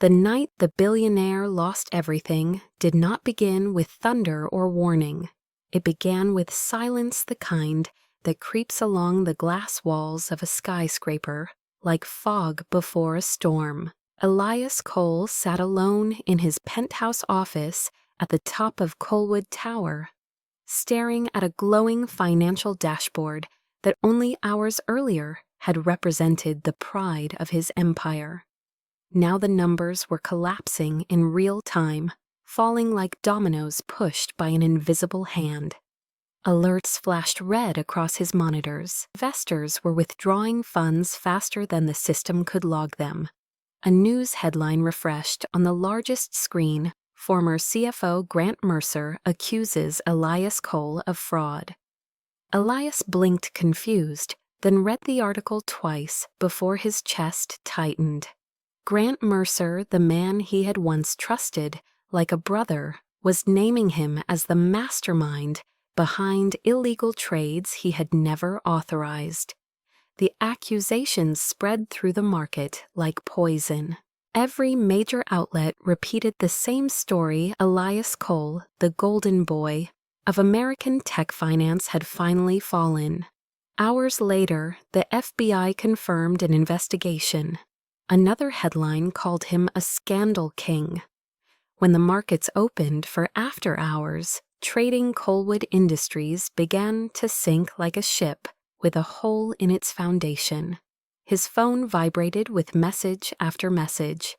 The night the billionaire lost everything did not begin with thunder or warning. It began with silence, the kind that creeps along the glass walls of a skyscraper like fog before a storm. Elias Cole sat alone in his penthouse office at the top of Colwood Tower, staring at a glowing financial dashboard that only hours earlier had represented the pride of his empire. Now the numbers were collapsing in real time, falling like dominoes pushed by an invisible hand. Alerts flashed red across his monitors. Investors were withdrawing funds faster than the system could log them. A news headline refreshed on the largest screen: former CFO Grant Mercer accuses Elias Cole of fraud. Elias blinked confused, then read the article twice before his chest tightened. Grant Mercer, the man he had once trusted like a brother, was naming him as the mastermind behind illegal trades he had never authorized. The accusations spread through the market like poison. Every major outlet repeated the same story: Elias Cole, the golden boy of American tech finance, had finally fallen. Hours later, the FBI confirmed an investigation. Another headline called him a scandal king. When the markets opened for after hours, trading Colwood Industries began to sink like a ship with a hole in its foundation. His phone vibrated with message after message.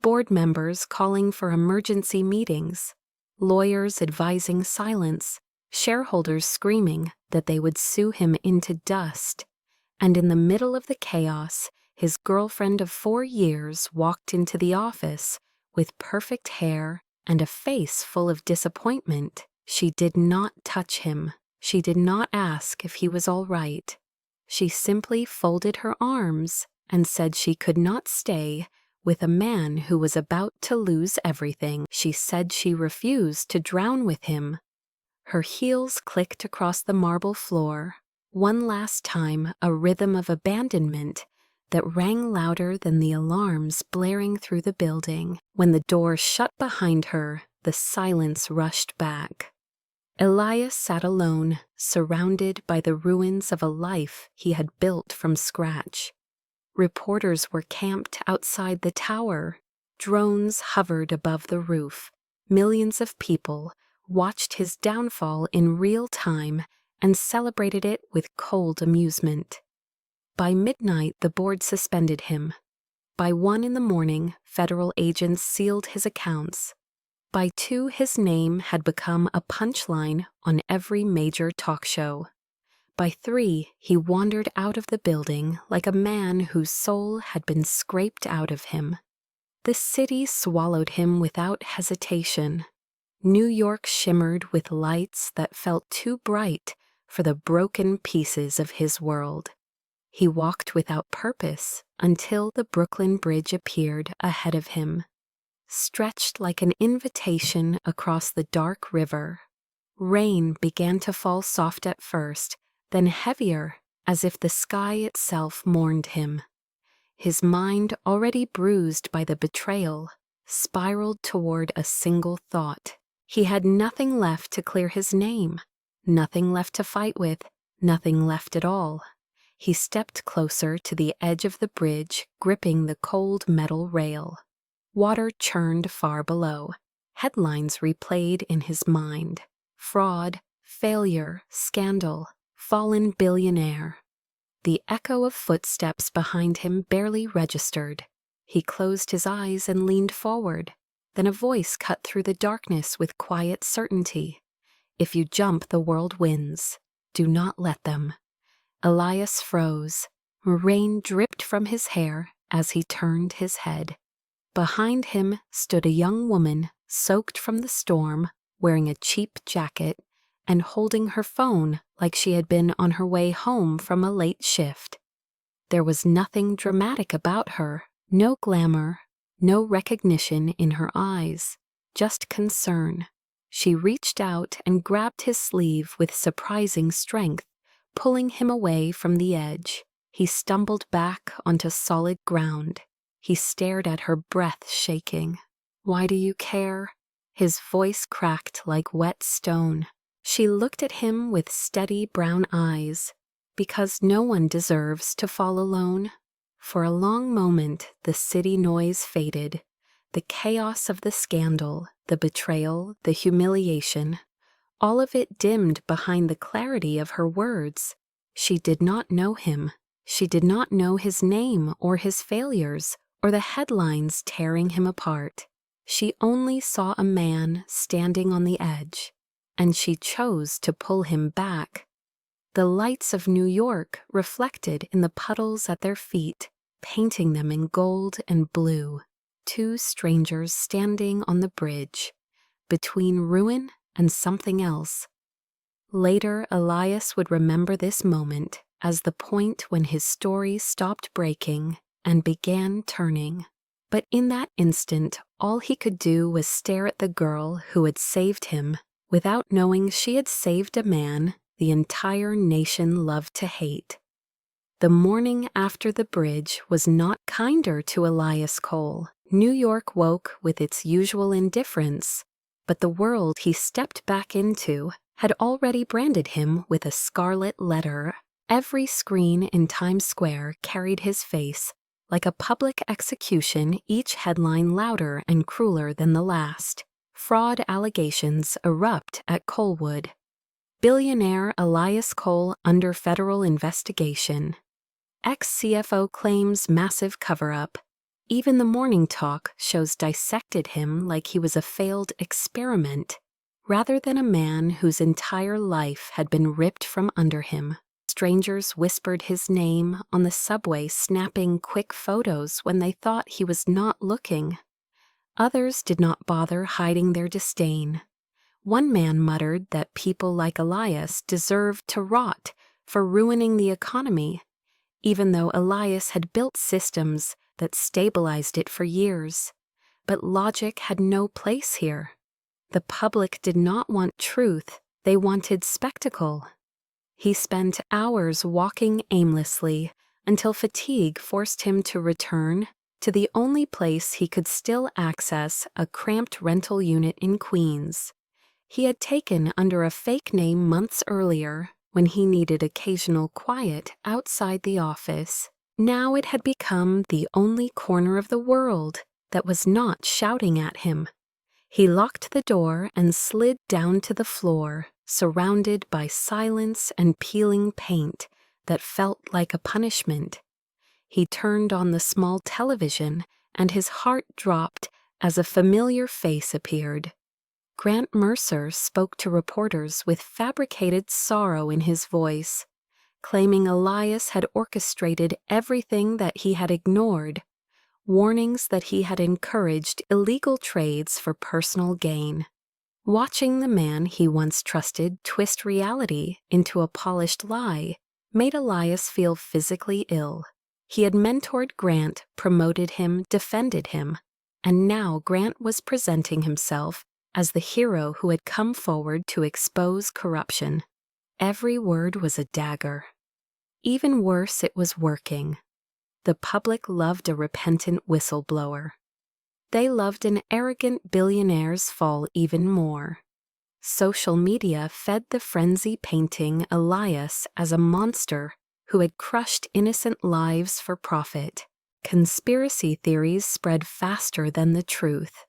Board members calling for emergency meetings, lawyers advising silence, shareholders screaming that they would sue him into dust. And in the middle of the chaos, his girlfriend of 4 years walked into the office with perfect hair and a face full of disappointment. She did not touch him. She did not ask if he was all right. She simply folded her arms and said she could not stay with a man who was about to lose everything. She said she refused to drown with him. Her heels clicked across the marble floor, one last time, a rhythm of abandonment that rang louder than the alarms blaring through the building. When the door shut behind her, the silence rushed back. Elias sat alone, surrounded by the ruins of a life he had built from scratch. Reporters were camped outside the tower. Drones hovered above the roof. Millions of people watched his downfall in real time and celebrated it with cold amusement. By midnight, the board suspended him. By 1 a.m, federal agents sealed his accounts. By 2, his name had become a punchline on every major talk show. By 3, he wandered out of the building like a man whose soul had been scraped out of him. The city swallowed him without hesitation. New York shimmered with lights that felt too bright for the broken pieces of his world. He walked without purpose until the Brooklyn Bridge appeared ahead of him, stretched like an invitation across the dark river. Rain began to fall soft at first, then heavier, as if the sky itself mourned him. His mind, already bruised by the betrayal, spiraled toward a single thought. He had nothing left to clear his name, nothing left to fight with, nothing left at all. He stepped closer to the edge of the bridge, gripping the cold metal rail. Water churned far below. Headlines replayed in his mind: fraud, failure, scandal, fallen billionaire. The echo of footsteps behind him barely registered. He closed his eyes and leaned forward. Then a voice cut through the darkness with quiet certainty: "If you jump, the world wins. Do not let them." Elias froze. Rain dripped from his hair as he turned his head. Behind him stood a young woman, soaked from the storm, wearing a cheap jacket and holding her phone like she had been on her way home from a late shift. There was nothing dramatic about her, no glamour, no recognition in her eyes, just concern. She reached out and grabbed his sleeve with surprising strength, pulling him away from the edge. He stumbled back onto solid ground. He stared at her, breath shaking. "Why do you care?" His voice cracked like wet stone. She looked at him with steady brown eyes. "Because no one deserves to fall alone." For a long moment, the city noise faded. The chaos of the scandal, the betrayal, the humiliation, all of it dimmed behind the clarity of her words. She did not know him. She did not know his name or his failures or the headlines tearing him apart. She only saw a man standing on the edge, and she chose to pull him back. The lights of New York reflected in the puddles at their feet, painting them in gold and blue. Two strangers standing on the bridge, between ruin and something else. Later, Elias would remember this moment as the point when his story stopped breaking and began turning. But in that instant, all he could do was stare at the girl who had saved him, without knowing she had saved a man the entire nation loved to hate. The morning after the bridge was not kinder to Elias Cole. New York woke with its usual indifference, but the world he stepped back into had already branded him with a scarlet letter. Every screen in Times Square carried his face, like a public execution, each headline louder and crueler than the last. Fraud allegations erupt at Coalwood. Billionaire Elias Cole under federal investigation. Ex-CFO claims massive cover-up. Even the morning talk shows dissected him like he was a failed experiment, rather than a man whose entire life had been ripped from under him. Strangers whispered his name on the subway, snapping quick photos when they thought he was not looking. Others did not bother hiding their disdain. One man muttered that people like Elias deserved to rot for ruining the economy, even though Elias had built systems that stabilized it for years. But logic had no place here. The public did not want truth, they wanted spectacle. He spent hours walking aimlessly until fatigue forced him to return to the only place he could still access a cramped rental unit in Queens. He had taken under a fake name months earlier when he needed occasional quiet outside the office. Now it had become the only corner of the world that was not shouting at him. He locked the door and slid down to the floor, surrounded by silence and peeling paint that felt like a punishment. He turned on the small television, and his heart dropped as a familiar face appeared. Grant Mercer spoke to reporters with fabricated sorrow in his voice, claiming Elias had orchestrated everything that he had ignored, warnings that he had encouraged illegal trades for personal gain. Watching the man he once trusted twist reality into a polished lie made Elias feel physically ill. He had mentored Grant, promoted him, defended him, and now Grant was presenting himself as the hero who had come forward to expose corruption. Every word was a dagger. Even worse, it was working. The public loved a repentant whistleblower. They loved an arrogant billionaire's fall even more. Social media fed the frenzy, painting Elias as a monster who had crushed innocent lives for profit. Conspiracy theories spread faster than the truth.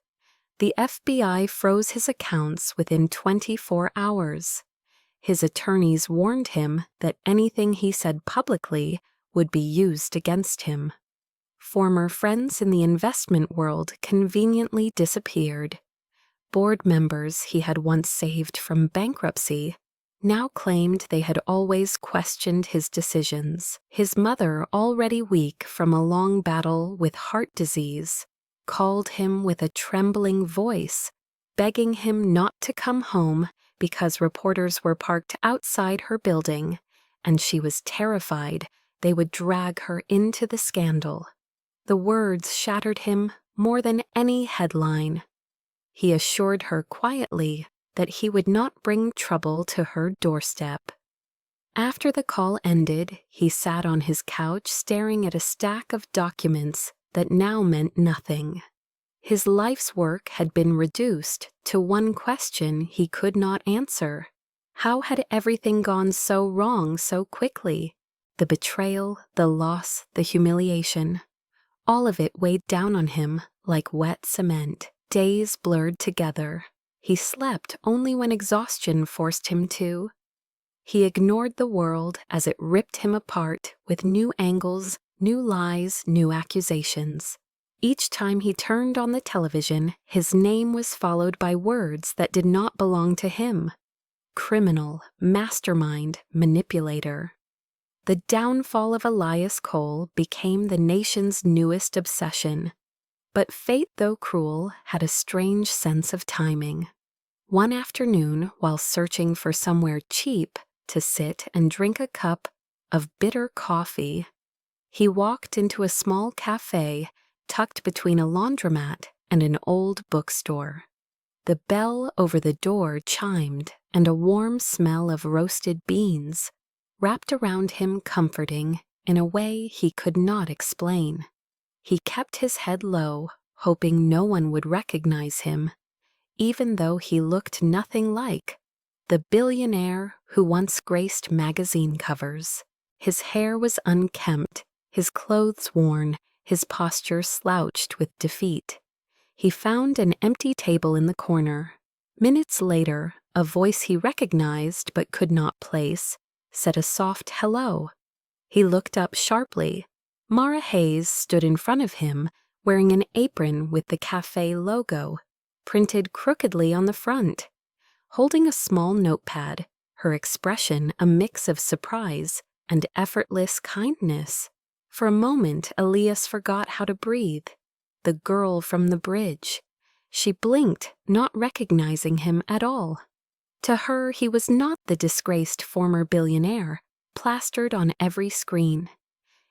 The FBI froze his accounts within 24 hours. His attorneys warned him that anything he said publicly would be used against him. Former friends in the investment world conveniently disappeared. Board members he had once saved from bankruptcy now claimed they had always questioned his decisions. His mother, already weak from a long battle with heart disease, called him with a trembling voice, begging him not to come home because reporters were parked outside her building, and she was terrified they would drag her into the scandal. The words shattered him more than any headline. He assured her quietly that he would not bring trouble to her doorstep. After the call ended, he sat on his couch staring at a stack of documents that now meant nothing. His life's work had been reduced to one question he could not answer. How had everything gone so wrong so quickly? The betrayal, the loss, the humiliation. All of it weighed down on him like wet cement. Days blurred together. He slept only when exhaustion forced him to. He ignored the world as it ripped him apart with new angles, new lies, new accusations. Each time he turned on the television, his name was followed by words that did not belong to him. Criminal, mastermind, manipulator. The downfall of Elias Cole became the nation's newest obsession. But fate, though cruel, had a strange sense of timing. One afternoon, while searching for somewhere cheap to sit and drink a cup of bitter coffee, he walked into a small cafe tucked between a laundromat and an old bookstore. The bell over the door chimed, and a warm smell of roasted beans wrapped around him comforting in a way he could not explain. He kept his head low, hoping no one would recognize him, even though he looked nothing like the billionaire who once graced magazine covers. His hair was unkempt, his clothes worn, his posture slouched with defeat. He found an empty table in the corner. Minutes later, a voice he recognized but could not place said a soft hello. He looked up sharply. Mara Hayes stood in front of him, wearing an apron with the cafe logo printed crookedly on the front. Holding a small notepad, her expression a mix of surprise and effortless kindness. For a moment, Elias forgot how to breathe. The girl from the bridge. She blinked, not recognizing him at all. To her, he was not the disgraced former billionaire, plastered on every screen.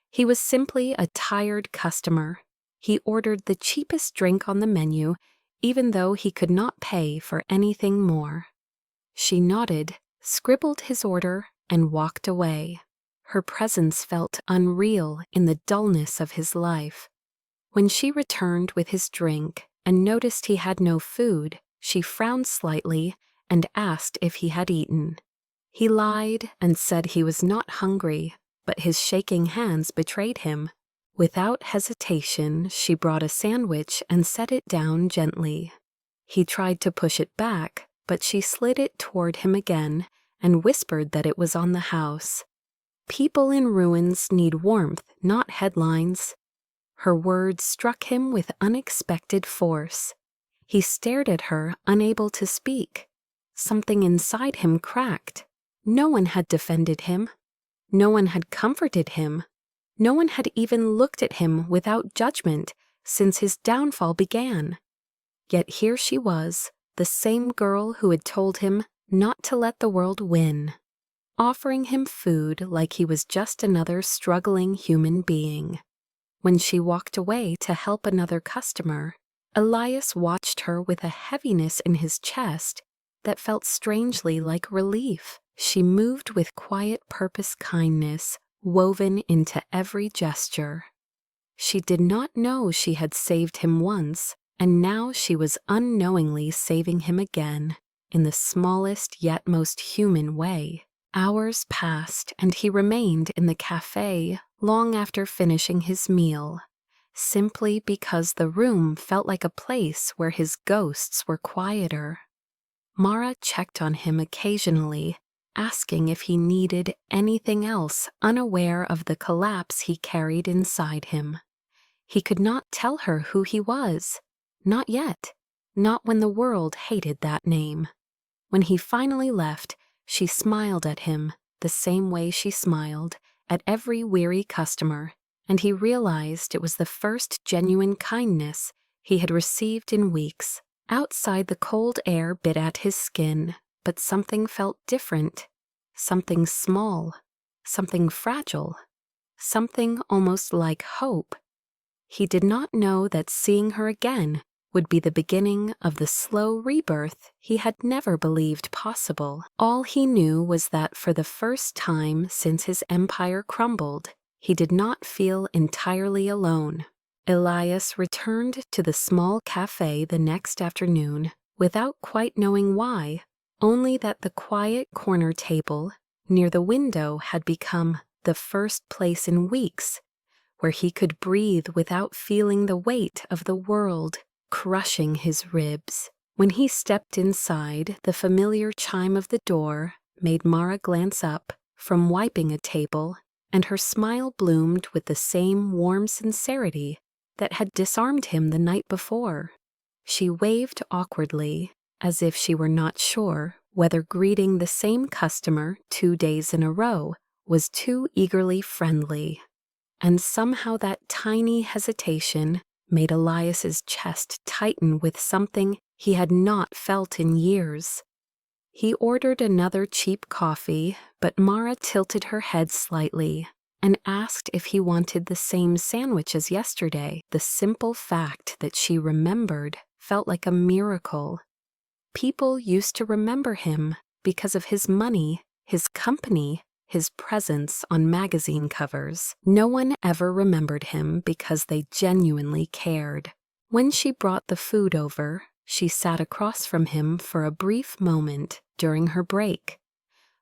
He was simply a tired customer. He ordered the cheapest drink on the menu, even though he could not pay for anything more. She nodded, scribbled his order, and walked away. Her presence felt unreal in the dullness of his life. When she returned with his drink and noticed he had no food, she frowned slightly and asked if he had eaten. He lied and said he was not hungry, but his shaking hands betrayed him. Without hesitation, she brought a sandwich and set it down gently. He tried to push it back, but she slid it toward him again and whispered that it was on the house. People in ruins need warmth, not headlines. Her words struck him with unexpected force. He stared at her, unable to speak. Something inside him cracked. No one had defended him. No one had comforted him. No one had even looked at him without judgment since his downfall began. Yet here she was, the same girl who had told him not to let the world win, offering him food like he was just another struggling human being. When she walked away to help another customer, Elias watched her with a heaviness in his chest that felt strangely like relief. She moved with quiet purpose kindness woven into every gesture. She did not know she had saved him once, and now she was unknowingly saving him again, in the smallest yet most human way. Hours passed, and he remained in the cafe long after finishing his meal, simply because the room felt like a place where his ghosts were quieter. Mara checked on him occasionally, asking if he needed anything else, unaware of the collapse he carried inside him. He could not tell her who he was. Not yet. Not when the world hated that name. When he finally left, she smiled at him the same way she smiled at every weary customer, and he realized it was the first genuine kindness he had received in weeks. Outside, the cold air bit at his skin, but something felt different. Something small. Something fragile. Something almost like hope. He did not know that seeing her again would be the beginning of the slow rebirth he had never believed possible. All he knew was that for the first time since his empire crumbled, he did not feel entirely alone. Elias returned to the small cafe the next afternoon without quite knowing why, only that the quiet corner table near the window had become the first place in weeks where he could breathe without feeling the weight of the world crushing his ribs. When he stepped inside, the familiar chime of the door made Mara glance up from wiping a table, and her smile bloomed with the same warm sincerity that had disarmed him the night before. She waved awkwardly, as if she were not sure whether greeting the same customer 2 days in a row was too eagerly friendly. And somehow that tiny hesitation made Elias's chest tighten with something he had not felt in years. He ordered another cheap coffee, but Mara tilted her head slightly and asked if he wanted the same sandwich as yesterday. The simple fact that she remembered felt like a miracle. People used to remember him because of his money, his company, his presence on magazine covers. No one ever remembered him because they genuinely cared. When she brought the food over, she sat across from him for a brief moment during her break,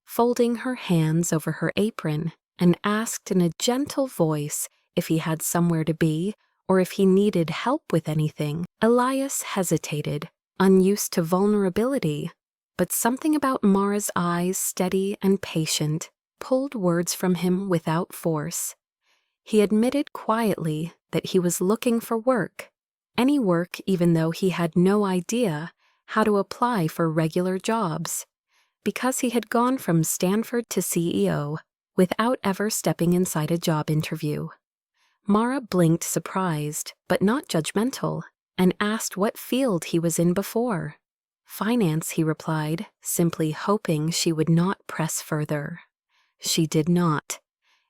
folding her hands over her apron, and asked in a gentle voice if he had somewhere to be or if he needed help with anything. Elias hesitated, unused to vulnerability, but something about Mara's eyes, steady and patient, pulled words from him without force. He admitted quietly that he was looking for work, any work, even though he had no idea how to apply for regular jobs, because he had gone from Stanford to CEO without ever stepping inside a job interview. Mara blinked, surprised, but not judgmental, and asked what field he was in before. Finance, he replied, simply hoping she would not press further. She did not.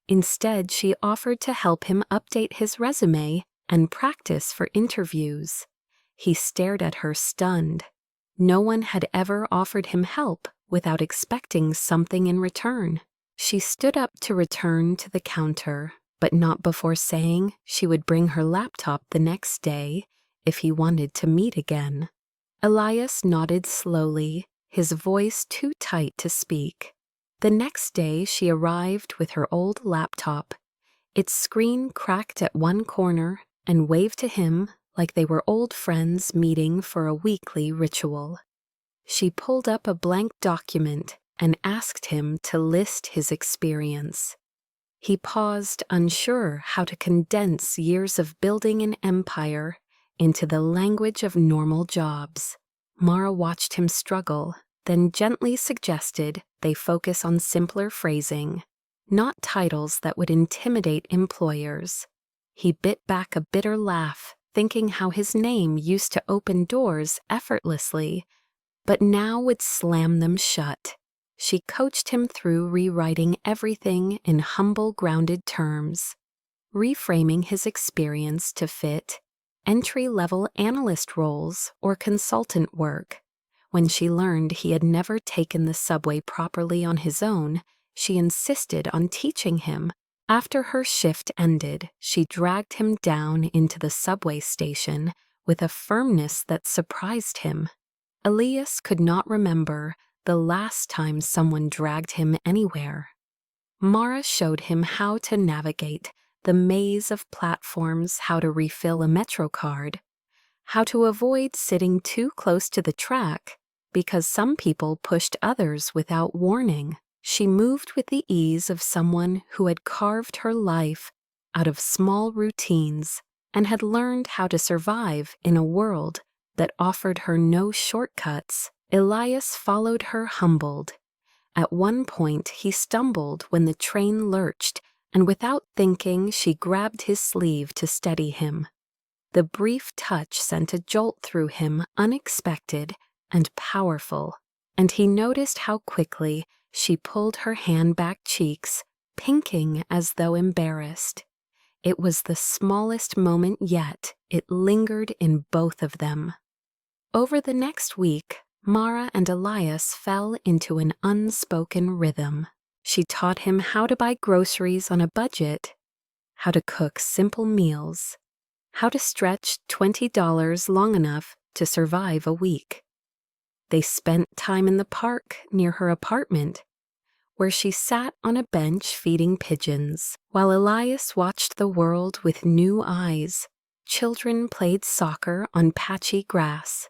Instead, she offered to help him update his resume and practice for interviews. He stared at her, stunned. No one had ever offered him help without expecting something in return. She stood up to return to the counter, but not before saying she would bring her laptop the next day if he wanted to meet again. Elias nodded slowly, his voice too tight to speak. The next day she arrived with her old laptop, its screen cracked at one corner, and waved to him like they were old friends meeting for a weekly ritual. She pulled up a blank document and asked him to list his experience. He paused, unsure how to condense years of building an empire into the language of normal jobs. Mara watched him struggle, then gently suggested they focus on simpler phrasing, not titles that would intimidate employers. He bit back a bitter laugh, thinking how his name used to open doors effortlessly, but now would slam them shut. She coached him through rewriting everything in humble, grounded terms, reframing his experience to fit entry-level analyst roles or consultant work. When she learned he had never taken the subway properly on his own, she insisted on teaching him. After her shift ended, she dragged him down into the subway station with a firmness that surprised him. Elias could not remember the last time someone dragged him anywhere. Mara showed him how to navigate the maze of platforms, how to refill a Metro card, how to avoid sitting too close to the track because some people pushed others without warning. She moved with the ease of someone who had carved her life out of small routines and had learned how to survive in a world that offered her no shortcuts. Elias followed her humbled. At one point, he stumbled when the train lurched, and without thinking, she grabbed his sleeve to steady him. The brief touch sent a jolt through him, unexpected and powerful, and he noticed how quickly she pulled her hand back, cheeks pinking as though embarrassed. It was the smallest moment yet. It lingered in both of them. Over the next week, Mara and Elias fell into an unspoken rhythm. She taught him how to buy groceries on a budget, how to cook simple meals, How to Stretch $20 Long Enough to Survive a Week. They spent time in the park near her apartment, where she sat on a bench feeding pigeons, while Elias watched the world with new eyes. Children played soccer on patchy grass.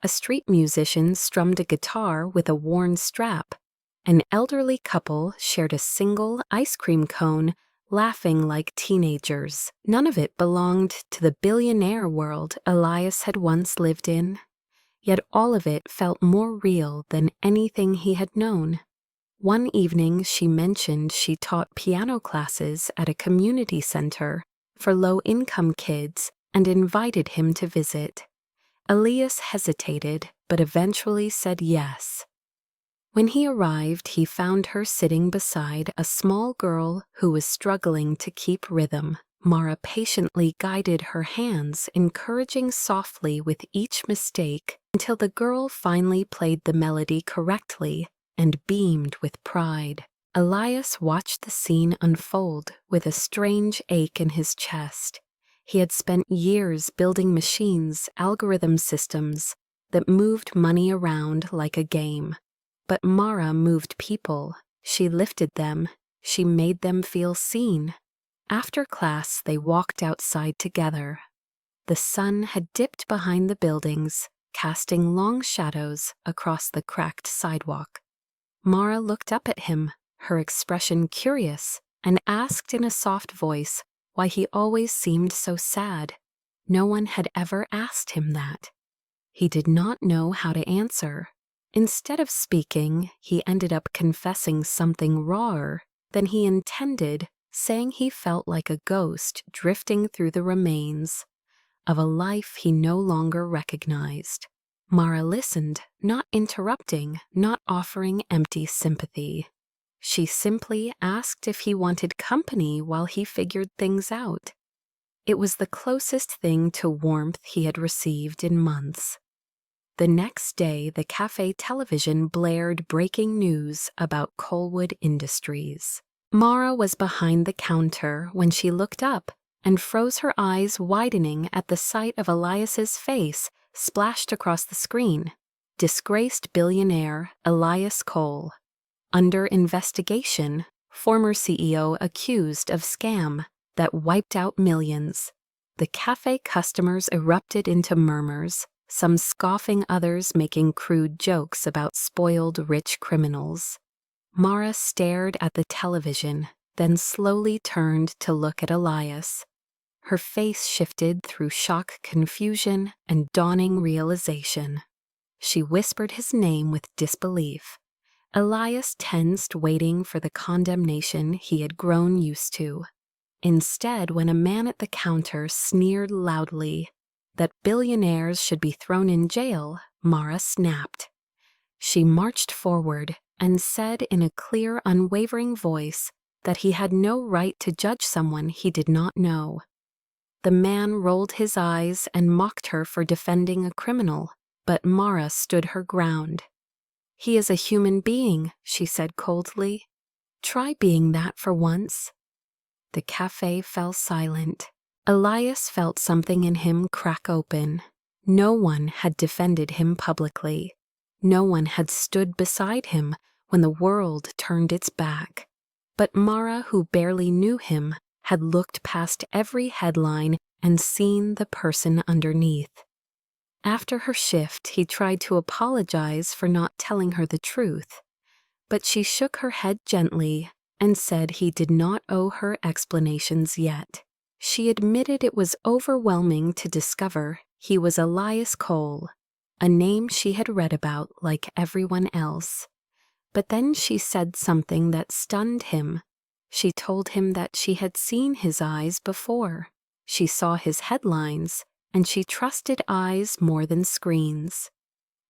A street musician strummed a guitar with a worn strap. An elderly couple shared a single ice cream cone, laughing like teenagers. None of it belonged to the billionaire world Elias had once lived in, yet all of it felt more real than anything he had known. One evening she mentioned she taught piano classes at a community center for low-income kids and invited him to visit. Elias hesitated, but eventually said yes. When he arrived, he found her sitting beside a small girl who was struggling to keep rhythm. Mara patiently guided her hands, encouraging softly with each mistake until the girl finally played the melody correctly and beamed with pride. Elias watched the scene unfold with a strange ache in his chest. He had spent years building machines, algorithm systems that moved money around like a game. But Mara moved people. She lifted them. She made them feel seen. After class, they walked outside together. The sun had dipped behind the buildings, casting long shadows across the cracked sidewalk. Mara looked up at him, her expression curious, and asked in a soft voice why he always seemed so sad. No one had ever asked him that. He did not know how to answer. Instead of speaking, he ended up confessing something rawer than he intended, saying he felt like a ghost drifting through the remains of a life he no longer recognized. Mara listened, not interrupting, not offering empty sympathy. She simply asked if he wanted company while he figured things out. It was the closest thing to warmth he had received in months. The next day, the cafe television blared breaking news about Colwood Industries. Mara was behind the counter when she looked up and froze, her eyes widening at the sight of Elias's face splashed across the screen. Disgraced billionaire Elias Cole. Under investigation, former CEO accused of scam that wiped out millions. The cafe customers erupted into murmurs, some scoffing, others making crude jokes about spoiled rich criminals. Mara stared at the television, then slowly turned to look at Elias. Her face shifted through shock, confusion, and dawning realization. She whispered his name with disbelief. Elias tensed, waiting for the condemnation he had grown used to. Instead, when a man at the counter sneered loudly that billionaires should be thrown in jail, Mara snapped. She marched forward and said in a clear, unwavering voice that he had no right to judge someone he did not know. The man rolled his eyes and mocked her for defending a criminal, but Mara stood her ground. "He is a human being," she said coldly. "Try being that for once." The cafe fell silent. Elias felt something in him crack open. No one had defended him publicly. No one had stood beside him when the world turned its back. But Mara, who barely knew him, had looked past every headline and seen the person underneath. After her shift, he tried to apologize for not telling her the truth, but she shook her head gently and said he did not owe her explanations yet. She admitted it was overwhelming to discover he was Elias Cole, a name she had read about like everyone else. But then she said something that stunned him. She told him that she had seen his eyes before. She saw his headlines, and she trusted eyes more than screens.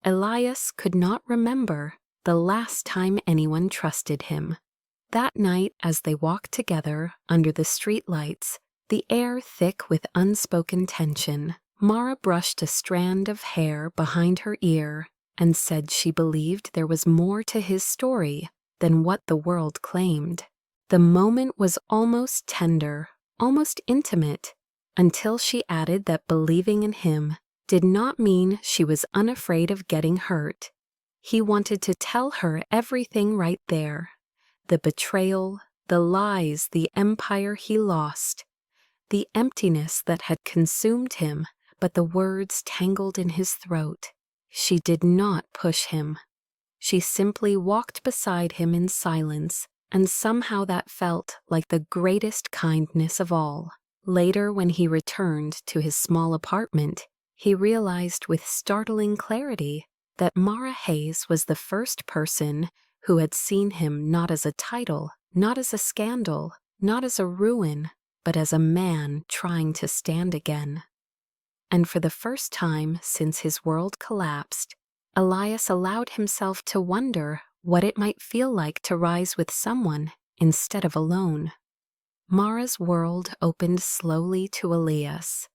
Elias could not remember the last time anyone trusted him. That night, as they walked together under the streetlights, the air thick with unspoken tension, Mara brushed a strand of hair behind her ear and said she believed there was more to his story than what the world claimed. The moment was almost tender, almost intimate. until she added that believing in him did not mean she was unafraid of getting hurt. He wanted to tell her everything right there. The betrayal, the lies, the empire he lost, the emptiness that had consumed him, but the words tangled in his throat. She did not push him. She simply walked beside him in silence, and somehow that felt like the greatest kindness of all. Later, when he returned to his small apartment, he realized with startling clarity that Mara Hayes was the first person who had seen him not as a title, not as a scandal, not as a ruin, but as a man trying to stand again. And for the first time since his world collapsed, Elias allowed himself to wonder what it might feel like to rise with someone instead of alone. Mara's world opened slowly to Elias,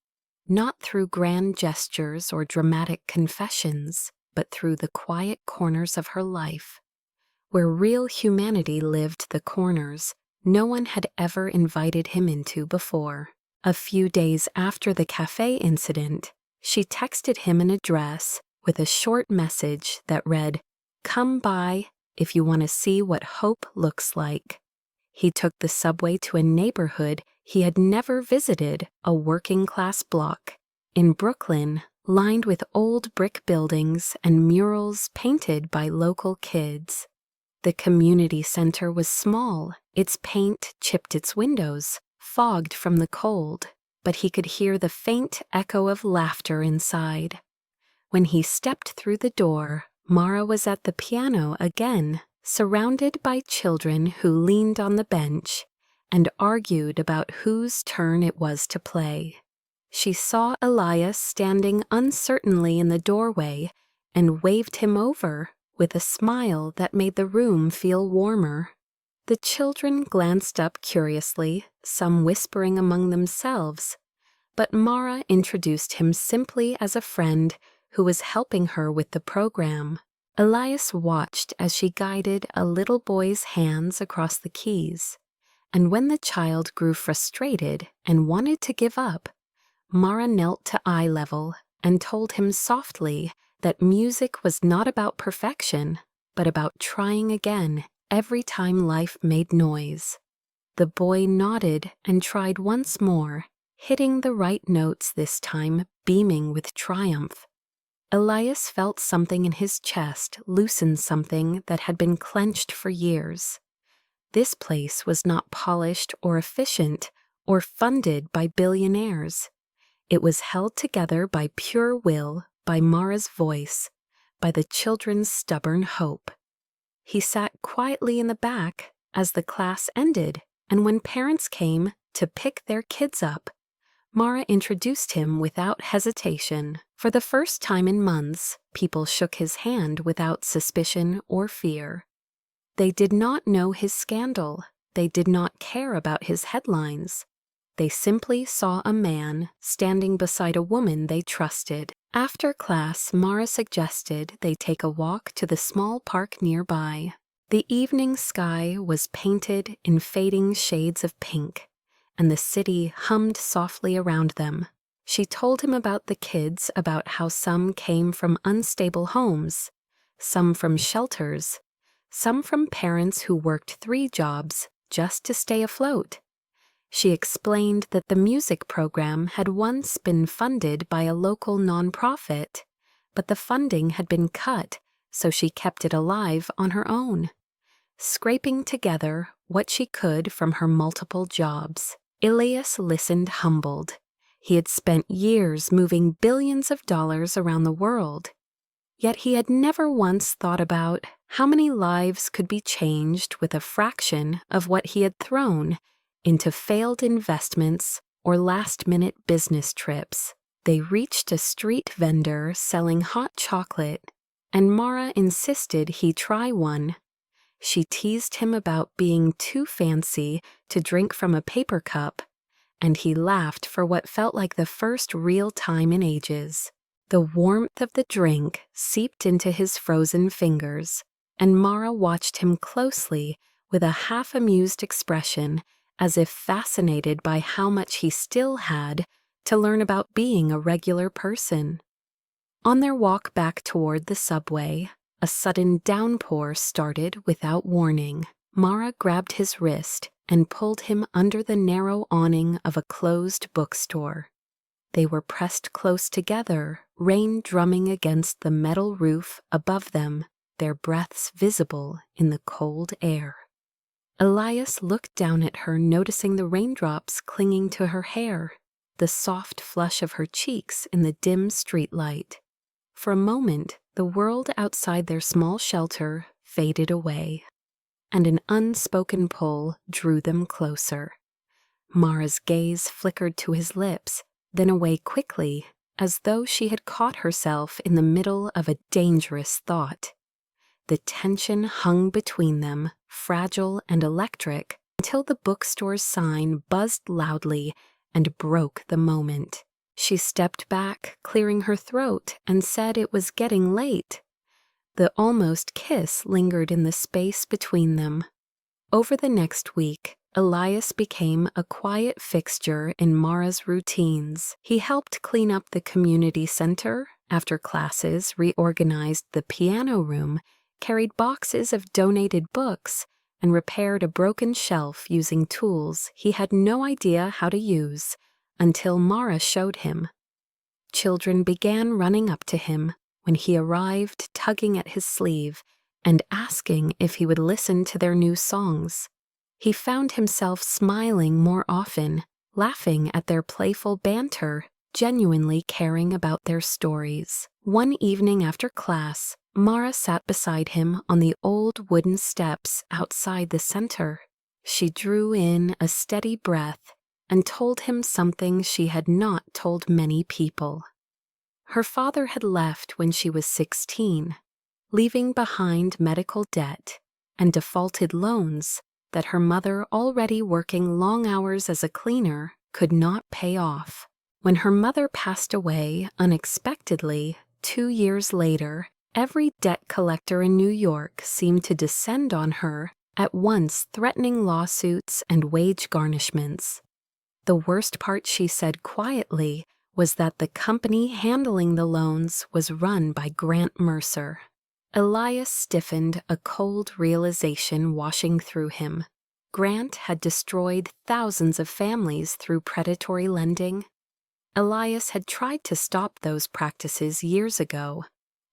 not through grand gestures or dramatic confessions, but through the quiet corners of her life. Where real humanity lived, the corners no one had ever invited him into before. A few days after the cafe incident, she texted him an address with a short message that read, "Come by if you want to see what hope looks like." He took the subway to a neighborhood he had never visited, a working-class block in Brooklyn, lined with old brick buildings and murals painted by local kids. The community center was small, its paint chipped its windows, fogged from the cold, but he could hear the faint echo of laughter inside. When he stepped through the door, Mara was at the piano again, surrounded by children who leaned on the bench and argued about whose turn it was to play. She saw Elias standing uncertainly in the doorway and waved him over with a smile that made the room feel warmer. The children glanced up curiously, some whispering among themselves, but Mara introduced him simply as a friend who was helping her with the program. Elias watched as she guided a little boy's hands across the keys, and when the child grew frustrated and wanted to give up, Mara knelt to eye level and told him softly that music was not about perfection, but about trying again every time life made noise. The boy nodded and tried once more, hitting the right notes this time, beaming with triumph. Elias felt something in his chest loosen something that had been clenched for years. This place was not polished or efficient or funded by billionaires. It was held together by pure will, by Mara's voice, by the children's stubborn hope. He sat quietly in the back as the class ended, and when parents came to pick their kids up, Mara introduced him without hesitation. For the first time in months, people shook his hand without suspicion or fear. They did not know his scandal. They did not care about his headlines. They simply saw a man standing beside a woman they trusted. After class, Mara suggested they take a walk to the small park nearby. The evening sky was painted in fading shades of pink, and the city hummed softly around them. She told him about the kids, about how some came from unstable homes, some from shelters, some from parents who worked 3 jobs just to stay afloat. She explained that the music program had once been funded by a local nonprofit, but the funding had been cut, so she kept it alive on her own, scraping together what she could from her multiple jobs. Elias listened humbled. He had spent years moving billions of dollars around the world, yet he had never once thought about how many lives could be changed with a fraction of what he had thrown into failed investments or last-minute business trips. They reached a street vendor selling hot chocolate, and Mara insisted he try one. She teased him about being too fancy to drink from a paper cup, and he laughed for what felt like the first real time in ages. The warmth of the drink seeped into his frozen fingers, and Mara watched him closely with a half-amused expression, as if fascinated by how much he still had to learn about being a regular person. On their walk back toward the subway, a sudden downpour started without warning. Mara grabbed his wrist and pulled him under the narrow awning of a closed bookstore. They were pressed close together, rain drumming against the metal roof above them, their breaths visible in the cold air. Elias looked down at her, noticing the raindrops clinging to her hair, the soft flush of her cheeks in the dim streetlight. For a moment, the world outside their small shelter faded away, and an unspoken pull drew them closer. Mara's gaze flickered to his lips, then away quickly, as though she had caught herself in the middle of a dangerous thought. The tension hung between them, fragile and electric, until the bookstore's sign buzzed loudly and broke the moment. She stepped back, clearing her throat, and said it was getting late. The almost kiss lingered in the space between them. Over the next week, Elias became a quiet fixture in Mara's routines. He helped clean up the community center, after classes, reorganized the piano room, carried boxes of donated books, and repaired a broken shelf using tools he had no idea how to use until Mara showed him. Children began running up to him when he arrived, tugging at his sleeve and asking if he would listen to their new songs. He found himself smiling more often, laughing at their playful banter, genuinely caring about their stories. One evening after class, Mara sat beside him on the old wooden steps outside the center. She drew in a steady breath and told him something she had not told many people. Her father had left when she was 16, leaving behind medical debt and defaulted loans that her mother, already working long hours as a cleaner, could not pay off. When her mother passed away unexpectedly 2 years later, every debt collector in New York seemed to descend on her, at once threatening lawsuits and wage garnishments. The worst part, she said quietly, was that the company handling the loans was run by Grant Mercer. Elias stiffened, a cold realization washing through him. Grant had destroyed thousands of families through predatory lending. Elias had tried to stop those practices years ago,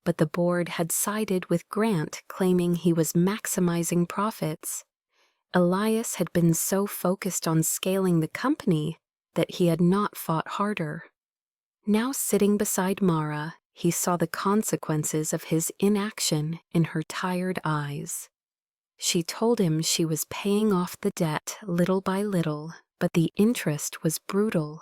but the board had sided with Grant, claiming he was maximizing profits. Elias had been so focused on scaling the company that he had not fought harder. Now sitting beside Mara, he saw the consequences of his inaction in her tired eyes. She told him she was paying off the debt little by little, but the interest was brutal.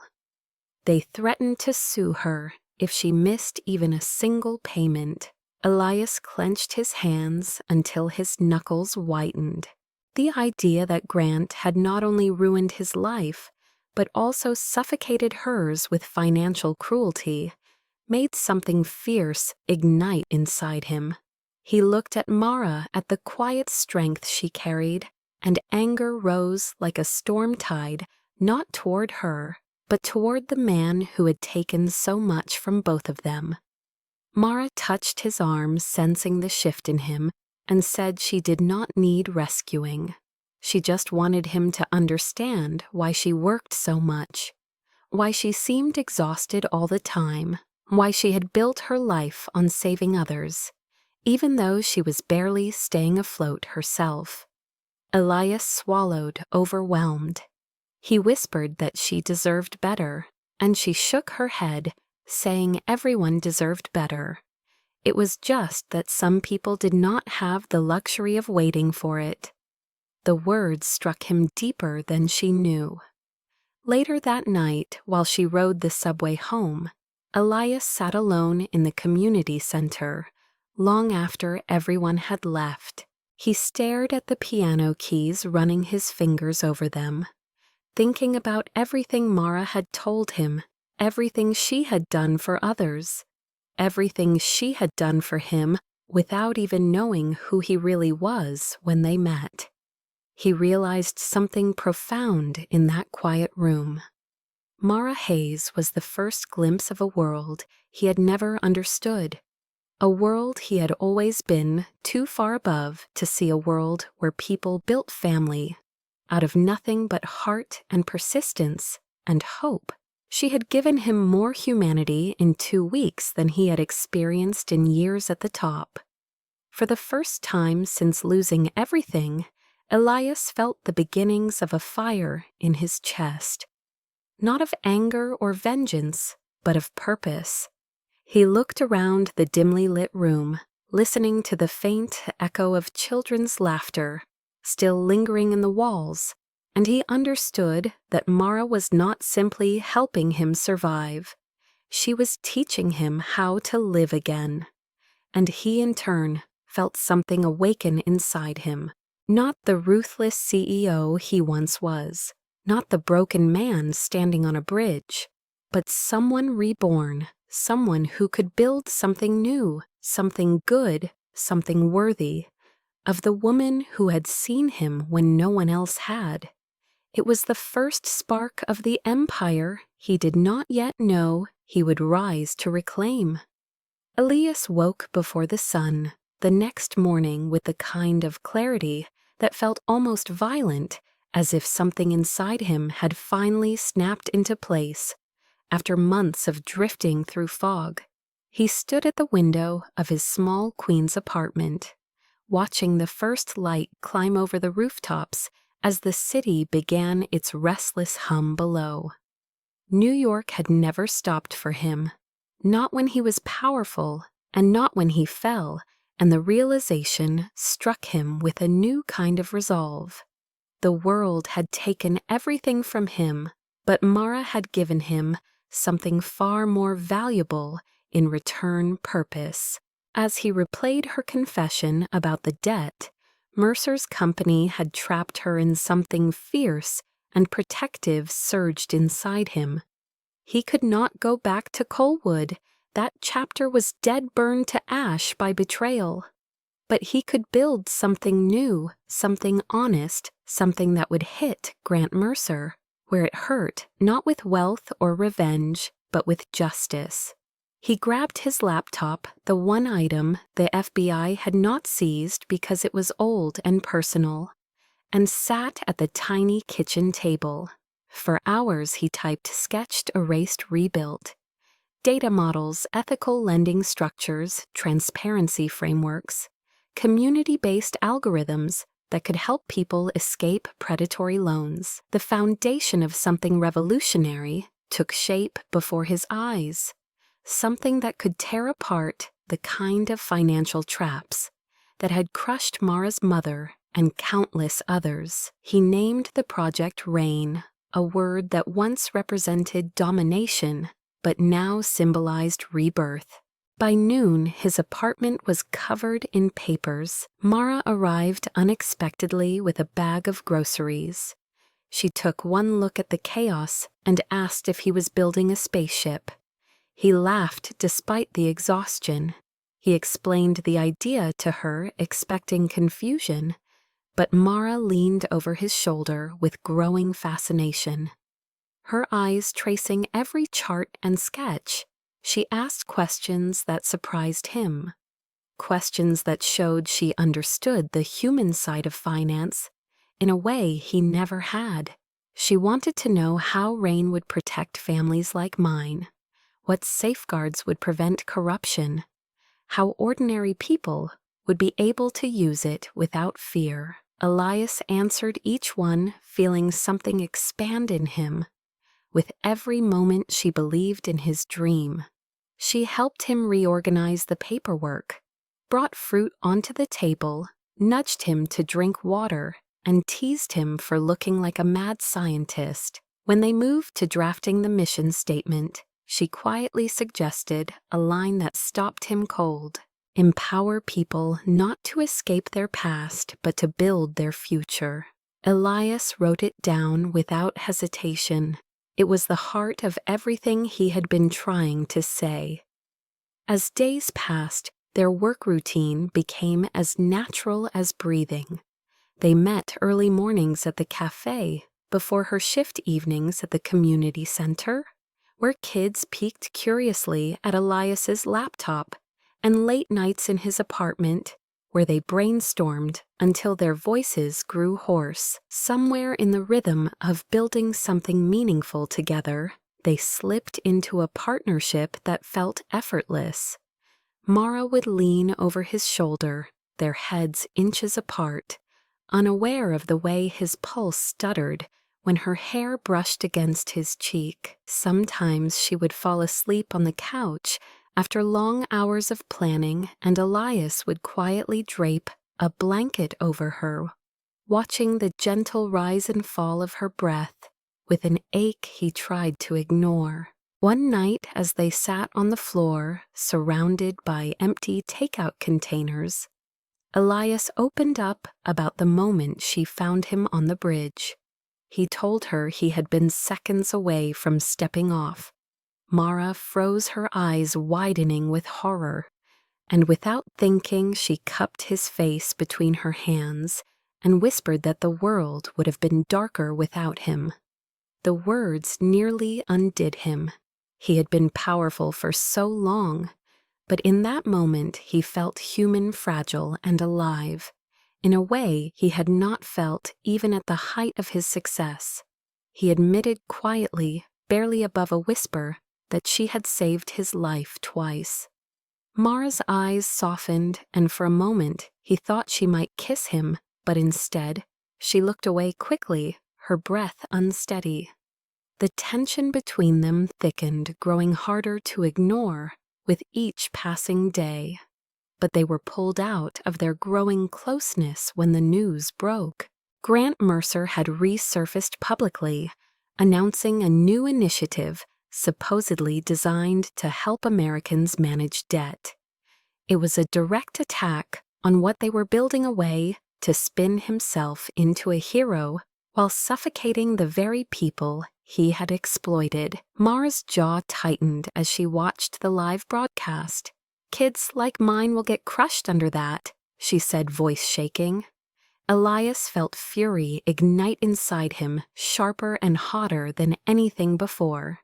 They threatened to sue her if she missed even a single payment. Elias clenched his hands until his knuckles whitened. The idea that Grant had not only ruined his life, but also suffocated hers with financial cruelty, made something fierce ignite inside him. He looked at Mara, at the quiet strength she carried, and anger rose like a storm tide, not toward her, but toward the man who had taken so much from both of them. Mara touched his arm, sensing the shift in him, and said she did not need rescuing. She just wanted him to understand why she worked so much, why she seemed exhausted all the time, why she had built her life on saving others, even though she was barely staying afloat herself. Elias swallowed, overwhelmed. He whispered that she deserved better, and she shook her head, saying everyone deserved better. It was just that some people did not have the luxury of waiting for it. The words struck him deeper than she knew. Later that night, while she rode the subway home, Elias sat alone in the community center, long after everyone had left. He stared at the piano keys, running his fingers over them, thinking about everything Mara had told him, everything she had done for others, everything she had done for him without even knowing who he really was when they met. He realized something profound in that quiet room. Mara Hayes was the first glimpse of a world he had never understood, a world he had always been too far above to see, a world where people built family out of nothing but heart and persistence and hope. She had given him more humanity in 2 weeks than he had experienced in years at the top. For the first time since losing everything, Elias felt the beginnings of a fire in his chest. Not of anger or vengeance, but of purpose. He looked around the dimly lit room, listening to the faint echo of children's laughter, still lingering in the walls, and he understood that Mara was not simply helping him survive. She was teaching him how to live again. And he, in turn, felt something awaken inside him. Not the ruthless CEO he once was, not the broken man standing on a bridge, but someone reborn, someone who could build something new, something good, something worthy, of the woman who had seen him when no one else had. It was the first spark of the empire he did not yet know he would rise to reclaim. Elias woke before the sun the next morning with the kind of clarity that felt almost violent, as if something inside him had finally snapped into place. After months of drifting through fog, he stood at the window of his small Queens apartment, watching the first light climb over the rooftops as the city began its restless hum below. New York had never stopped for him, not when he was powerful and not when he fell, and the realization struck him with a new kind of resolve. The world had taken everything from him, but Mara had given him something far more valuable in return: purpose. As he replayed her confession about the debt, Mercer's company had trapped her in something fierce and protective surged inside him. He could not go back to Coalwood. That chapter was dead, burned to ash by betrayal. But he could build something new, something honest, something that would hit Grant Mercer where it hurt, not with wealth or revenge, but with justice. He grabbed his laptop, the one item the FBI had not seized because it was old and personal, and sat at the tiny kitchen table. For hours he typed, sketched, erased, rebuilt. Data models, ethical lending structures, transparency frameworks, community-based algorithms that could help people escape predatory loans. The foundation of something revolutionary took shape before his eyes, something that could tear apart the kind of financial traps that had crushed Mara's mother and countless others. He named the project RAIN, a word that once represented domination but now symbolized rebirth. By noon, his apartment was covered in papers. Mara arrived unexpectedly with a bag of groceries. She took one look at the chaos and asked if he was building a spaceship. He laughed despite the exhaustion. He explained the idea to her, expecting confusion, but Mara leaned over his shoulder with growing fascination. Her eyes tracing every chart and sketch, she asked questions that surprised him, questions that showed she understood the human side of finance in a way he never had. She wanted to know how RAIN would protect families like mine, what safeguards would prevent corruption, how ordinary people would be able to use it without fear. Elias answered each one, feeling something expand in him. With every moment she believed in his dream. She helped him reorganize the paperwork, brought fruit onto the table, nudged him to drink water, and teased him for looking like a mad scientist. When they moved to drafting the mission statement, she quietly suggested a line that stopped him cold: empower people not to escape their past, but to build their future. Elias wrote it down without hesitation. It was the heart of everything he had been trying to say. As days passed, their work routine became as natural as breathing. They met early mornings at the cafe, before her shift evenings at the community center, where kids peeked curiously at Elias's laptop, and late nights in his apartment, where they brainstormed until their voices grew hoarse. Somewhere in the rhythm of building something meaningful together, they slipped into a partnership that felt effortless. Mara would lean over his shoulder, their heads inches apart, unaware of the way his pulse stuttered when her hair brushed against his cheek. Sometimes she would fall asleep on the couch after long hours of planning, and Elias would quietly drape a blanket over her, watching the gentle rise and fall of her breath with an ache he tried to ignore. One night, as they sat on the floor, surrounded by empty takeout containers, Elias opened up about the moment she found him on the bridge. He told her he had been seconds away from stepping off. Mara froze her eyes, widening with horror, and without thinking she cupped his face between her hands and whispered that the world would have been darker without him. The words nearly undid him. He had been powerful for so long, but in that moment he felt human, fragile, and alive, in a way he had not felt even at the height of his success. He admitted quietly, barely above a whisper, that she had saved his life twice. Mara's eyes softened, and for a moment he thought she might kiss him, but instead she looked away quickly, her breath unsteady. The tension between them thickened, growing harder to ignore with each passing day. But they were pulled out of their growing closeness when the news broke. Grant Mercer had resurfaced publicly, announcing a new initiative supposedly designed to help Americans manage debt. It was a direct attack on what they were building a way to spin himself into a hero while suffocating the very people he had exploited. Mara's jaw tightened as she watched the live broadcast. "Kids like mine will get crushed under that," she said, voice shaking. Elias felt fury ignite inside him, sharper and hotter than anything before.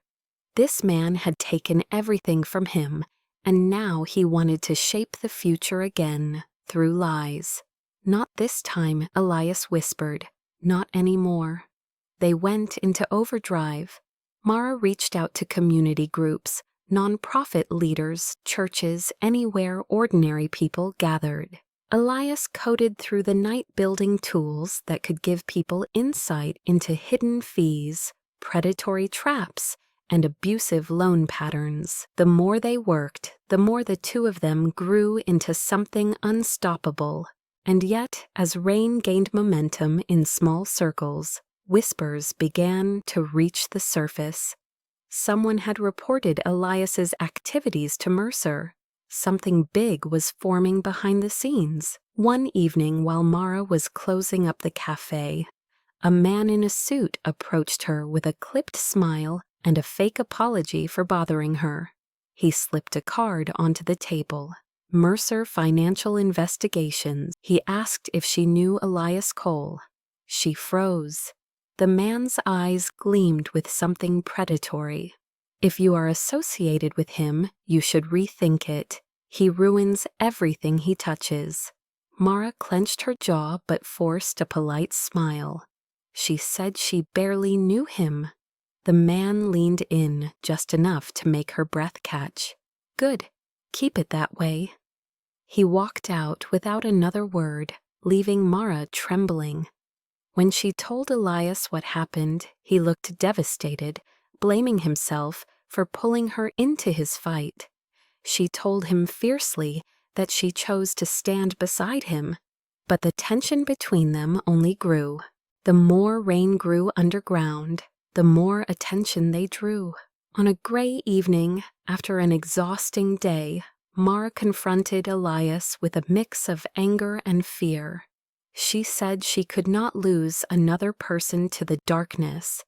This man had taken everything from him, and now he wanted to shape the future again through lies. "Not this time," Elias whispered. "Not anymore." They went into overdrive. Mara reached out to community groups, nonprofit leaders, churches, anywhere ordinary people gathered. Elias coded through the night building tools that could give people insight into hidden fees, predatory traps, and abusive loan patterns. The more they worked, the more the two of them grew into something unstoppable. And yet, as rain gained momentum in small circles, whispers began to reach the surface. Someone had reported Elias's activities to Mercer. Something big was forming behind the scenes. One evening, while Mara was closing up the cafe, a man in a suit approached her with a clipped smile and a fake apology for bothering her. He slipped a card onto the table. "Mercer Financial Investigations." He asked if she knew Elias Cole. She froze. The man's eyes gleamed with something predatory. "If you are associated with him, you should rethink it. He ruins everything he touches." Mara clenched her jaw but forced a polite smile. She said she barely knew him. The man leaned in just enough to make her breath catch. "Good. Keep it that way." He walked out without another word, leaving Mara trembling. When she told Elias what happened, he looked devastated, blaming himself for pulling her into his fight. She told him fiercely that she chose to stand beside him, but the tension between them only grew. The more rain grew underground, the more attention they drew. On a gray evening, after an exhausting day, Mara confronted Elias with a mix of anger and fear. She said she could not lose another person to the darkness.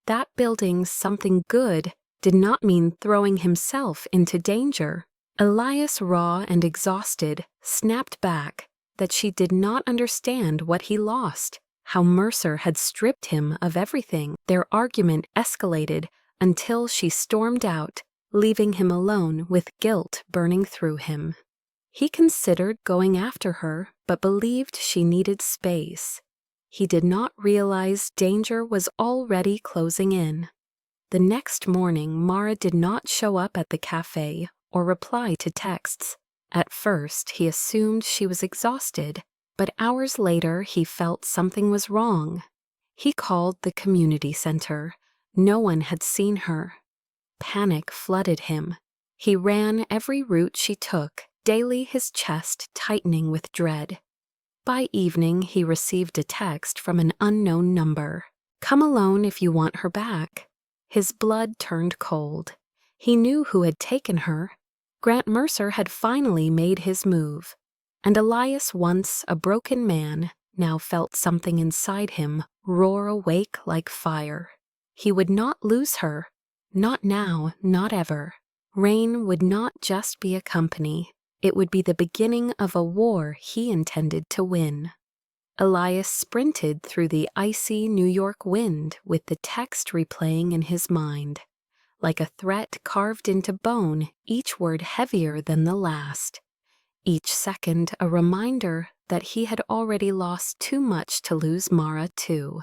That building something good did not mean throwing himself into danger. Elias, raw and exhausted, snapped back that she did not understand what he lost, how Mercer had stripped him of everything. Their argument escalated until she stormed out, leaving him alone with guilt burning through him. He considered going after her, but believed she needed space. He did not realize danger was already closing in. The next morning, Mara did not show up at the cafe or reply to texts. At first, he assumed she was exhausted, but hours later he felt something was wrong. He called the community center. No one had seen her. Panic flooded him. He ran every route she took, daily his chest tightening with dread. By evening, he received a text from an unknown number. "Come alone if you want her back." His blood turned cold. He knew who had taken her. Grant Mercer had finally made his move. And Elias, once a broken man, now felt something inside him roar awake like fire. He would not lose her. Not now, not ever. Rain would not just be a company. It would be the beginning of a war he intended to win. Elias sprinted through the icy New York wind with the text replaying in his mind. Like a threat carved into bone, each word heavier than the last. Each second a reminder that he had already lost too much to lose Mara too.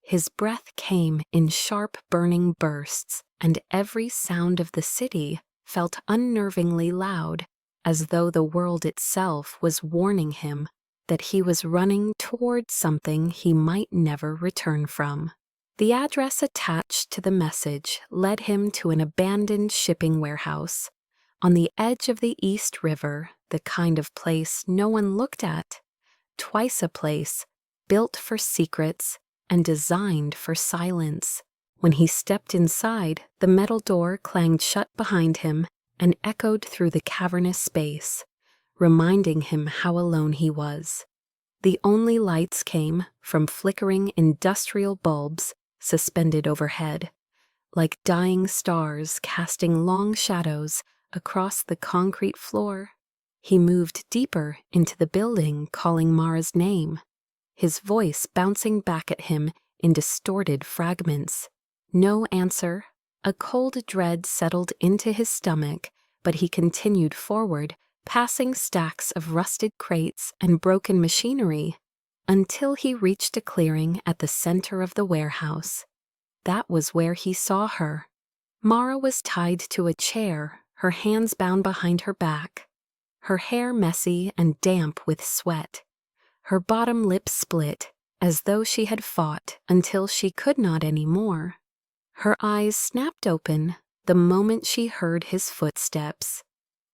His breath came in sharp burning bursts, and every sound of the city felt unnervingly loud, as though the world itself was warning him that he was running toward something he might never return from. The address attached to the message led him to an abandoned shipping warehouse, on the edge of the East River, the kind of place no one looked at. Twice a place, built for secrets and designed for silence. When he stepped inside, the metal door clanged shut behind him and echoed through the cavernous space, reminding him how alone he was. The only lights came from flickering industrial bulbs suspended overhead, like dying stars casting long shadows across the concrete floor. He moved deeper into the building, calling Mara's name, his voice bouncing back at him in distorted fragments. No answer. A cold dread settled into his stomach, but he continued forward, passing stacks of rusted crates and broken machinery, until he reached a clearing at the center of the warehouse. That was where he saw her. Mara was tied to a chair, her hands bound behind her back, her hair messy and damp with sweat. Her bottom lip split, as though she had fought until she could not any more. Her eyes snapped open the moment she heard his footsteps,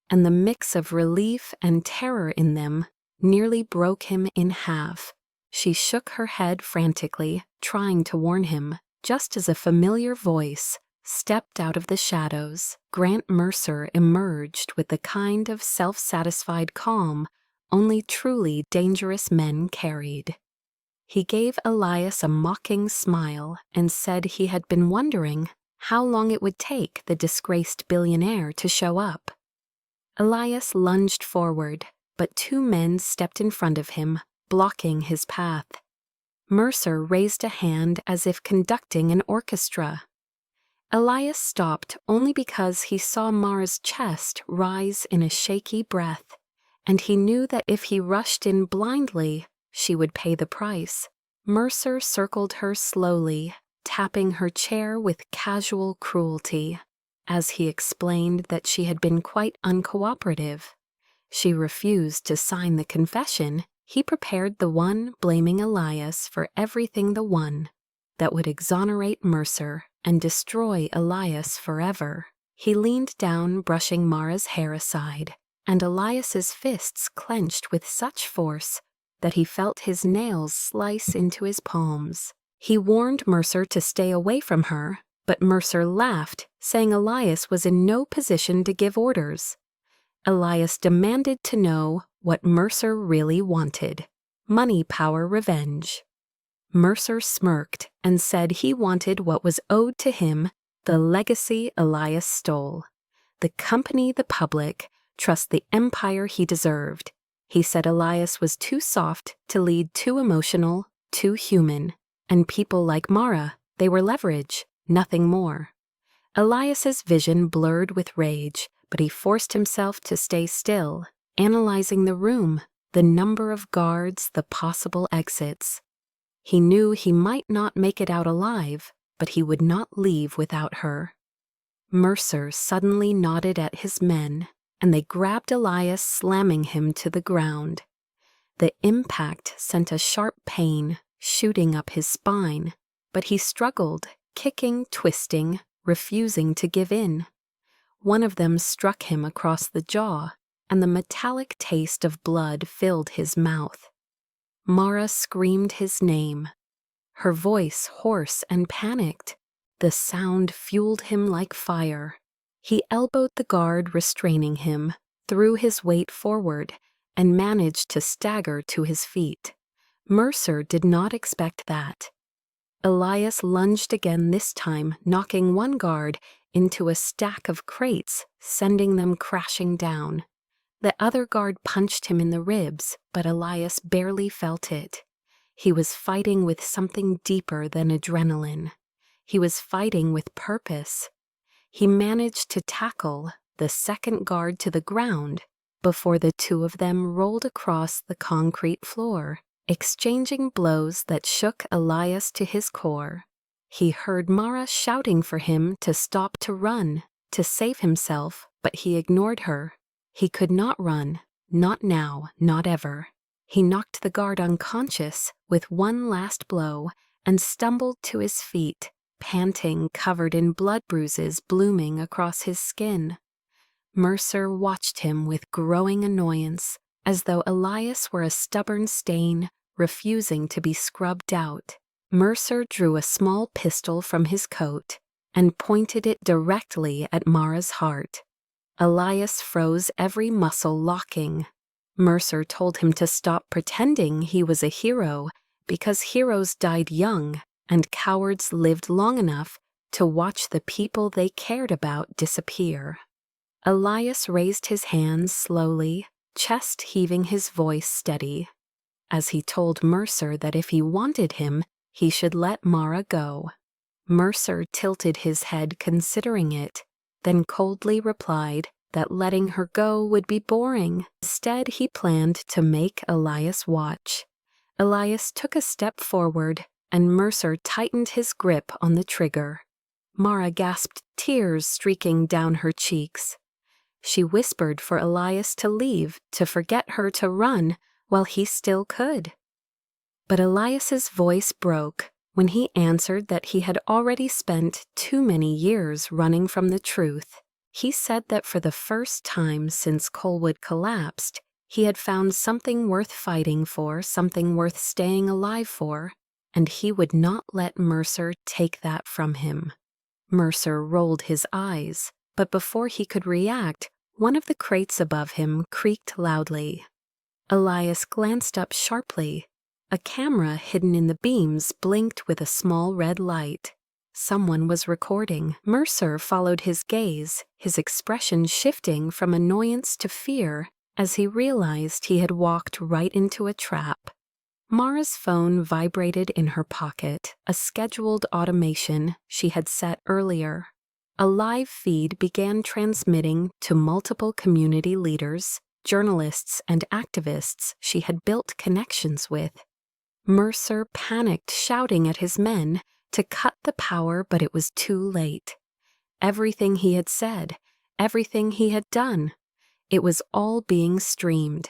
and the mix of relief and terror in them nearly broke him in half. She shook her head frantically, trying to warn him, just as a familiar voice stepped out of the shadows. Grant Mercer emerged with the kind of self-satisfied calm only truly dangerous men carried. He gave Elias a mocking smile and said he had been wondering how long it would take the disgraced billionaire to show up. Elias lunged forward, but two men stepped in front of him, blocking his path. Mercer raised a hand as if conducting an orchestra. Elias stopped only because he saw Mara's chest rise in a shaky breath, and he knew that if he rushed in blindly, she would pay the price. Mercer circled her slowly, tapping her chair with casual cruelty. As he explained that she had been quite uncooperative, she refused to sign the confession. He prepared the one blaming Elias for everything, the one that would exonerate Mercer and destroy Elias forever. He leaned down, brushing Mara's hair aside, and Elias's fists clenched with such force that he felt his nails slice into his palms. He warned Mercer to stay away from her, but Mercer laughed, saying Elias was in no position to give orders. Elias demanded to know what Mercer really wanted: money, power, revenge. Mercer smirked and said he wanted what was owed to him, the legacy Elias stole. The company, the public, trust the empire he deserved. He said Elias was too soft to lead, too emotional, too human, and people like Mara, they were leverage, nothing more. Elias's vision blurred with rage, but he forced himself to stay still, analyzing the room, the number of guards, the possible exits. He knew he might not make it out alive, but he would not leave without her. Mercer suddenly nodded at his men, and they grabbed Elias, slamming him to the ground. The impact sent a sharp pain shooting up his spine, but he struggled, kicking, twisting, refusing to give in. One of them struck him across the jaw, and the metallic taste of blood filled his mouth. Mara screamed his name, her voice hoarse and panicked. The sound fueled him like fire. He elbowed the guard restraining him, threw his weight forward, and managed to stagger to his feet. Mercer did not expect that. Elias lunged again, this time knocking one guard into a stack of crates, sending them crashing down. The other guard punched him in the ribs, but Elias barely felt it. He was fighting with something deeper than adrenaline. He was fighting with purpose. He managed to tackle the second guard to the ground before the two of them rolled across the concrete floor, exchanging blows that shook Elias to his core. He heard Mara shouting for him to stop, to run, to save himself, but he ignored her. He could not run, not now, not ever. He knocked the guard unconscious with one last blow and stumbled to his feet, panting, covered in blood bruises blooming across his skin. Mercer watched him with growing annoyance, as though Elias were a stubborn stain, refusing to be scrubbed out. Mercer drew a small pistol from his coat and pointed it directly at Mara's heart. Elias froze, every muscle locking. Mercer told him to stop pretending he was a hero, because heroes died young and cowards lived long enough to watch the people they cared about disappear. Elias raised his hands slowly, chest heaving, his voice steady, as he told Mercer that if he wanted him, he should let Mara go. Mercer tilted his head, considering it, then coldly replied that letting her go would be boring. Instead, he planned to make Elias watch. Elias took a step forward, and Mercer tightened his grip on the trigger. Mara gasped, tears streaking down her cheeks. She whispered for Elias to leave, to forget her, to run, while he still could. But Elias's voice broke when he answered that he had already spent too many years running from the truth. He said that for the first time since Colwood collapsed, he had found something worth fighting for, something worth staying alive for, and he would not let Mercer take that from him. Mercer rolled his eyes, but before he could react, one of the crates above him creaked loudly. Elias glanced up sharply. A camera hidden in the beams blinked with a small red light. Someone was recording. Mercer followed his gaze, his expression shifting from annoyance to fear as he realized he had walked right into a trap. Mara's phone vibrated in her pocket, a scheduled automation she had set earlier. A live feed began transmitting to multiple community leaders, journalists, and activists she had built connections with. Mercer panicked, shouting at his men to cut the power, but it was too late. Everything he had said, everything he had done, it was all being streamed.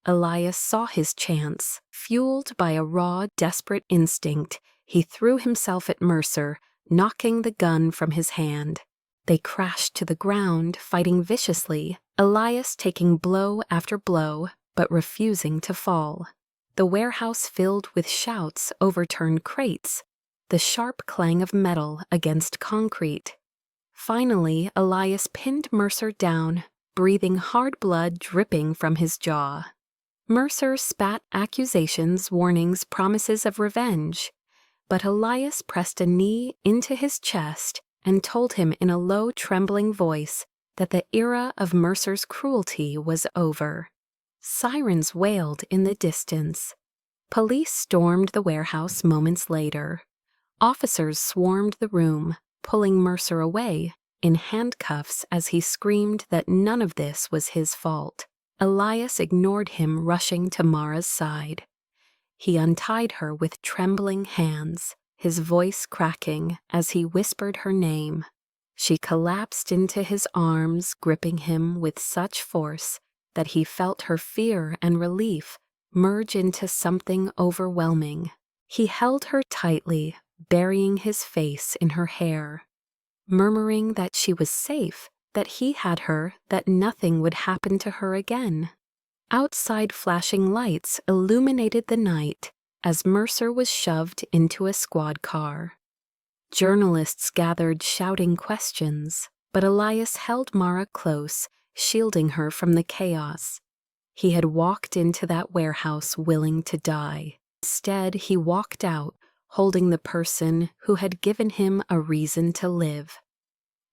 Elias saw his chance. Fueled by a raw, desperate instinct, he threw himself at Mercer, knocking the gun from his hand. They crashed to the ground, fighting viciously, Elias taking blow after blow, but refusing to fall. The warehouse filled with shouts, overturned crates, the sharp clang of metal against concrete. Finally, Elias pinned Mercer down, breathing hard, blood dripping from his jaw. Mercer spat accusations, warnings, promises of revenge, but Elias pressed a knee into his chest and told him in a low, trembling voice that the era of Mercer's cruelty was over. Sirens wailed in the distance. Police stormed the warehouse moments later. Officers swarmed the room, pulling Mercer away in handcuffs as he screamed that none of this was his fault. Elias ignored him, rushing to Mara's side. He untied her with trembling hands, his voice cracking as he whispered her name. She collapsed into his arms, gripping him with such force that he felt her fear and relief merge into something overwhelming. He held her tightly, burying his face in her hair, murmuring that she was safe, that he had her, that nothing would happen to her again. Outside flashing lights illuminated the night as Mercer was shoved into a squad car. Journalists gathered shouting questions, but Elias held Mara close, shielding her from the chaos. He had walked into that warehouse willing to die. Instead, he walked out, holding the person who had given him a reason to live.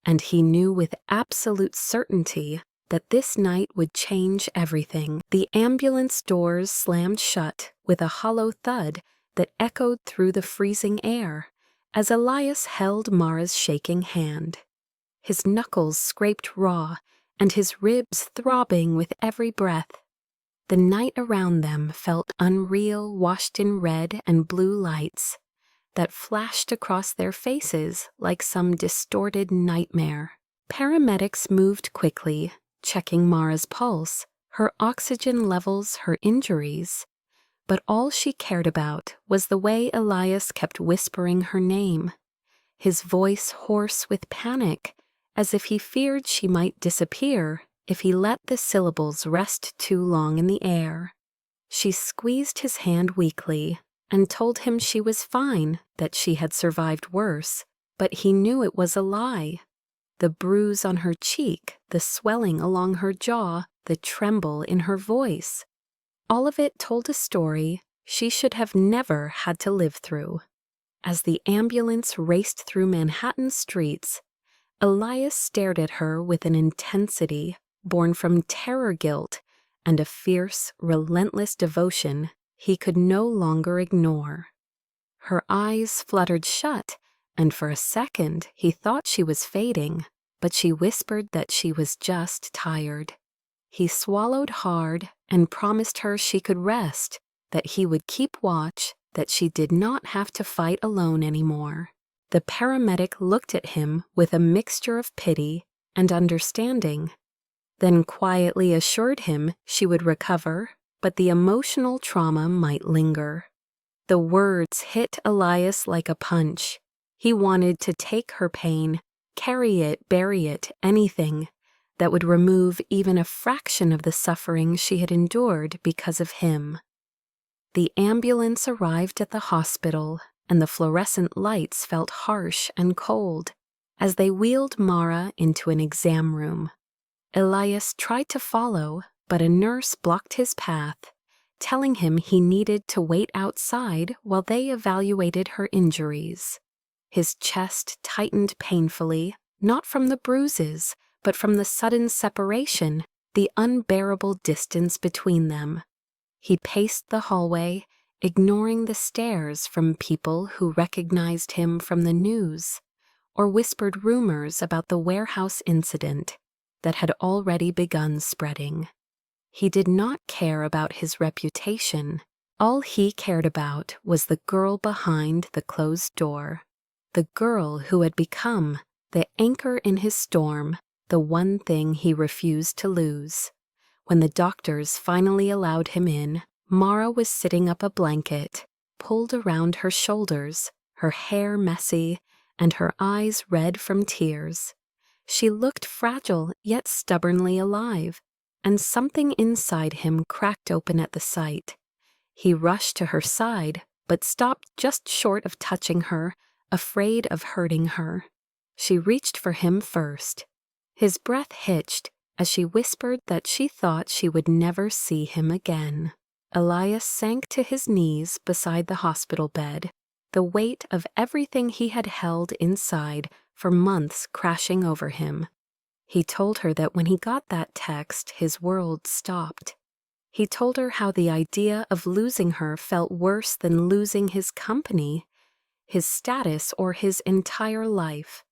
And he knew with absolute certainty that this night would change everything. The ambulance doors slammed shut with a hollow thud that echoed through the freezing air as Elias held Mara's shaking hand. His knuckles scraped raw and his ribs throbbing with every breath. The night around them felt unreal, washed in red and blue lights that flashed across their faces like some distorted nightmare. Paramedics moved quickly, checking Mara's pulse, her oxygen levels, her injuries. But all she cared about was the way Elias kept whispering her name, his voice hoarse with panic, as if he feared she might disappear if he let the syllables rest too long in the air. She squeezed his hand weakly and told him she was fine, that she had survived worse, but he knew it was a lie. The bruise on her cheek, the swelling along her jaw, the tremble in her voice. All of it told a story she should have never had to live through. As the ambulance raced through Manhattan streets, Elias stared at her with an intensity born from terror guilt and a fierce, relentless devotion he could no longer ignore. Her eyes fluttered shut, and for a second he thought she was fading, but she whispered that she was just tired. He swallowed hard and promised her she could rest, that he would keep watch, that she did not have to fight alone anymore. The paramedic looked at him with a mixture of pity and understanding, then quietly assured him she would recover, but the emotional trauma might linger. The words hit Elias like a punch. He wanted to take her pain, carry it, bury it, anything that would remove even a fraction of the suffering she had endured because of him. The ambulance arrived at the hospital, and the fluorescent lights felt harsh and cold as they wheeled Mara into an exam room. Elias tried to follow, but a nurse blocked his path, telling him he needed to wait outside while they evaluated her injuries. His chest tightened painfully, not from the bruises, but from the sudden separation, the unbearable distance between them. He paced the hallway, ignoring the stares from people who recognized him from the news, or whispered rumors about the warehouse incident that had already begun spreading. He did not care about his reputation. All he cared about was the girl behind the closed door, the girl who had become the anchor in his storm, the one thing he refused to lose. When the doctors finally allowed him in, Mara was sitting up a blanket, pulled around her shoulders, her hair messy, and her eyes red from tears. She looked fragile yet stubbornly alive, and something inside him cracked open at the sight. He rushed to her side, but stopped just short of touching her, afraid of hurting her. She reached for him first. His breath hitched as she whispered that she thought she would never see him again. Elias sank to his knees beside the hospital bed, the weight of everything he had held inside for months crashing over him. He told her that when he got that text, his world stopped. He told her how the idea of losing her felt worse than losing his company, his status, or his entire life.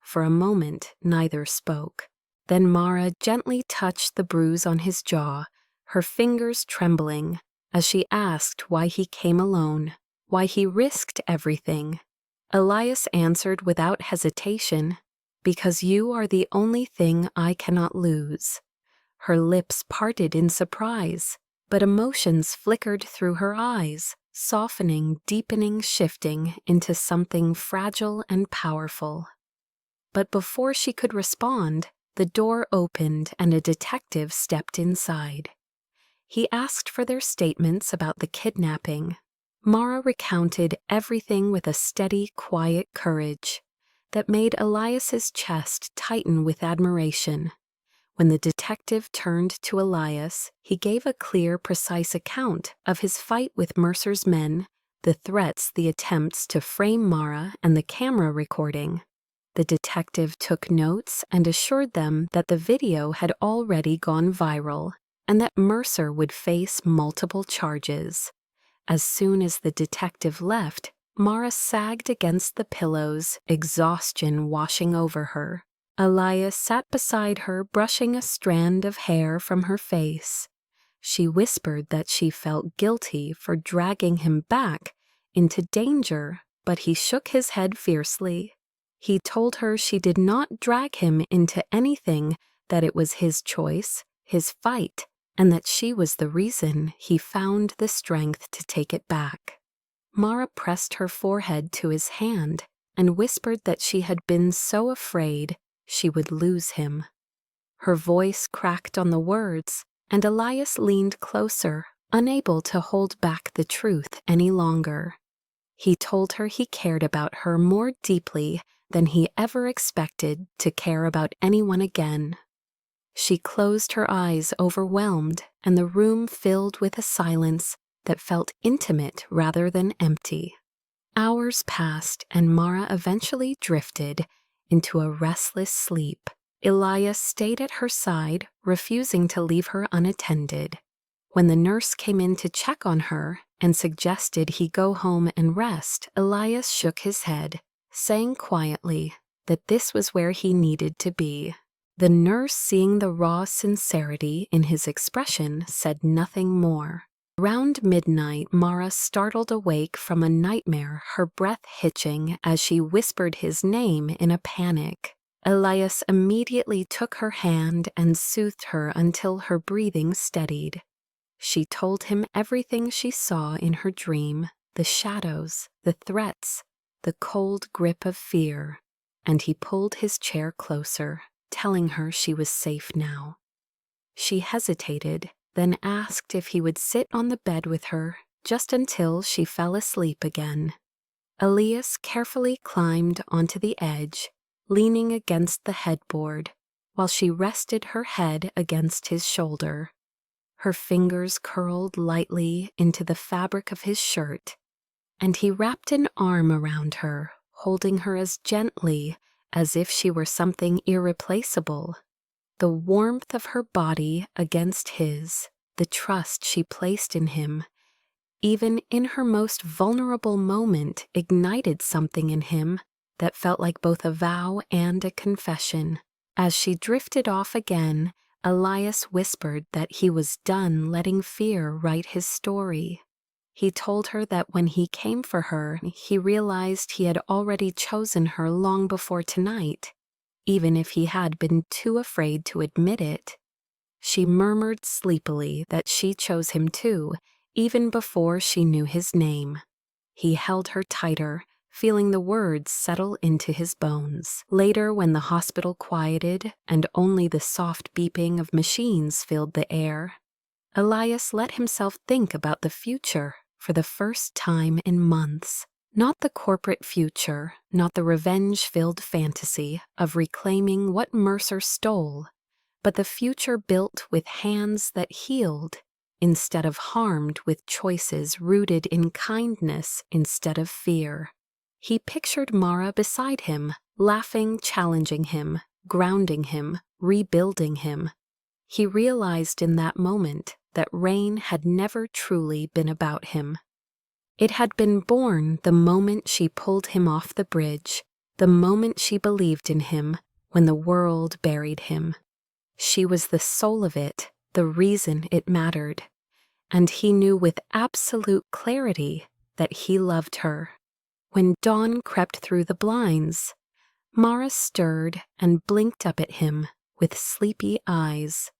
For a moment, neither spoke. Then Mara gently touched the bruise on his jaw, her fingers trembling, as she asked why he came alone, why he risked everything. Elias answered without hesitation, "Because you are the only thing I cannot lose." Her lips parted in surprise, but emotions flickered through her eyes, softening, deepening, shifting into something fragile and powerful. But before she could respond, the door opened and a detective stepped inside. He asked for their statements about the kidnapping. Mara recounted everything with a steady, quiet courage that made Elias's chest tighten with admiration. When the detective turned to Elias, he gave a clear, precise account of his fight with Mercer's men, the threats, the attempts to frame Mara, and the camera recording. The detective took notes and assured them that the video had already gone viral and that Mercer would face multiple charges. As soon as the detective left, Mara sagged against the pillows, exhaustion washing over her. Elias sat beside her, brushing a strand of hair from her face. She whispered that she felt guilty for dragging him back into danger, but he shook his head fiercely. He told her she did not drag him into anything, that it was his choice, his fight, and that she was the reason he found the strength to take it back. Mara pressed her forehead to his hand and whispered that she had been so afraid she would lose him. Her voice cracked on the words, and Elias leaned closer, unable to hold back the truth any longer. He told her he cared about her more deeply than he ever expected to care about anyone again. She closed her eyes, overwhelmed, and the room filled with a silence that felt intimate rather than empty. Hours passed, and Mara eventually drifted into a restless sleep. Elias stayed at her side, refusing to leave her unattended. When the nurse came in to check on her and suggested he go home and rest, Elias shook his head, saying quietly that this was where he needed to be. The nurse, seeing the raw sincerity in his expression, said nothing more. Around midnight, Mara startled awake from a nightmare, her breath hitching as she whispered his name in a panic. Elias immediately took her hand and soothed her until her breathing steadied. She told him everything she saw in her dream, the shadows, the threats, the cold grip of fear, and he pulled his chair closer, telling her she was safe now. She hesitated, then asked if he would sit on the bed with her just until she fell asleep again. Elias carefully climbed onto the edge, leaning against the headboard, while she rested her head against his shoulder. Her fingers curled lightly into the fabric of his shirt, and he wrapped an arm around her, holding her as gently as if she were something irreplaceable. The warmth of her body against his, the trust she placed in him, even in her most vulnerable moment, ignited something in him that felt like both a vow and a confession. As she drifted off again, Elias whispered that he was done letting fear write his story. He told her that when he came for her, he realized he had already chosen her long before tonight, even if he had been too afraid to admit it. She murmured sleepily that she chose him too, even before she knew his name. He held her tighter, feeling the words settle into his bones. Later, when the hospital quieted and only the soft beeping of machines filled the air, Elias let himself think about the future for the first time in months. Not the corporate future, not the revenge-filled fantasy of reclaiming what Mercer stole, but the future built with hands that healed instead of harmed, with choices rooted in kindness instead of fear. He pictured Mara beside him, laughing, challenging him, grounding him, rebuilding him. He realized in that moment that rain had never truly been about him. It had been born the moment she pulled him off the bridge, the moment she believed in him when the world buried him. She was the soul of it, the reason it mattered, and he knew with absolute clarity that he loved her. When dawn crept through the blinds, Mara stirred and blinked up at him with sleepy eyes.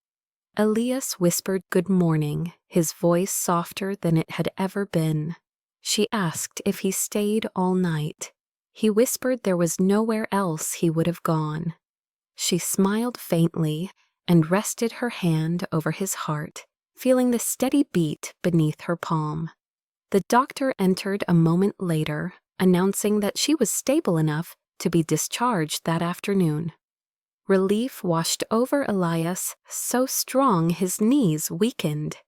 Elias whispered good morning, his voice softer than it had ever been. She asked if he stayed all night. He whispered there was nowhere else he would have gone. She smiled faintly and rested her hand over his heart, feeling the steady beat beneath her palm. The doctor entered a moment later, announcing that she was stable enough to be discharged that afternoon. Relief washed over Elias, so strong his knees weakened.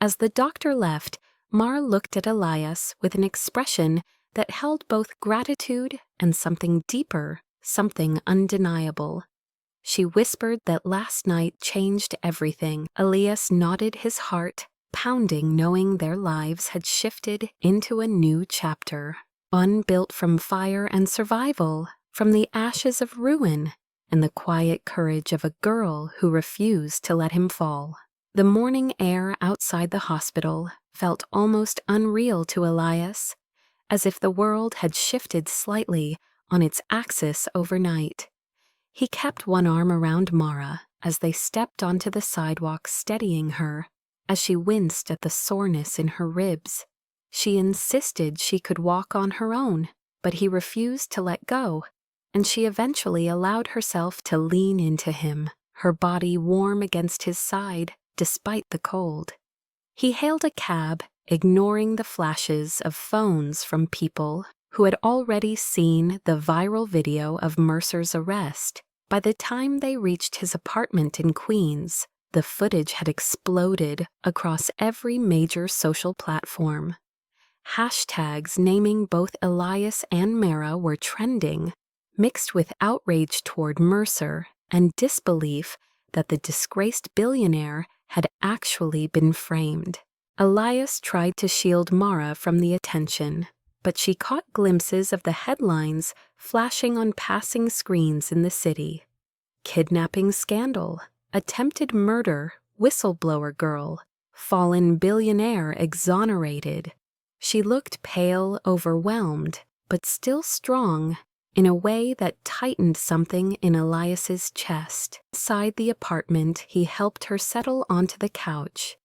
As the doctor left, Mara looked at Elias with an expression that held both gratitude and something deeper, something undeniable. She whispered that last night changed everything. Elias nodded, his heart pounding, knowing their lives had shifted into a new chapter, one built from fire and survival, from the ashes of ruin and the quiet courage of a girl who refused to let him fall. The morning air outside the hospital felt almost unreal to Elias, as if the world had shifted slightly on its axis overnight. He kept one arm around Mara as they stepped onto the sidewalk, steadying her as she winced at the soreness in her ribs. She insisted she could walk on her own, but he refused to let go, and she eventually allowed herself to lean into him, her body warm against his side despite the cold. He hailed a cab, ignoring the flashes of phones from people who had already seen the viral video of Mercer's arrest. By the time they reached his apartment in Queens, the footage had exploded across every major social platform. Hashtags naming both Elias and Mara were trending, mixed with outrage toward Mercer and disbelief that the disgraced billionaire had actually been framed. Elias tried to shield Mara from the attention, but she caught glimpses of the headlines flashing on passing screens in the city. Kidnapping scandal, attempted murder, whistleblower girl, fallen billionaire exonerated. She looked pale, overwhelmed, but still strong, in a way that tightened something in Elias's chest. Inside the apartment, he helped her settle onto the couch.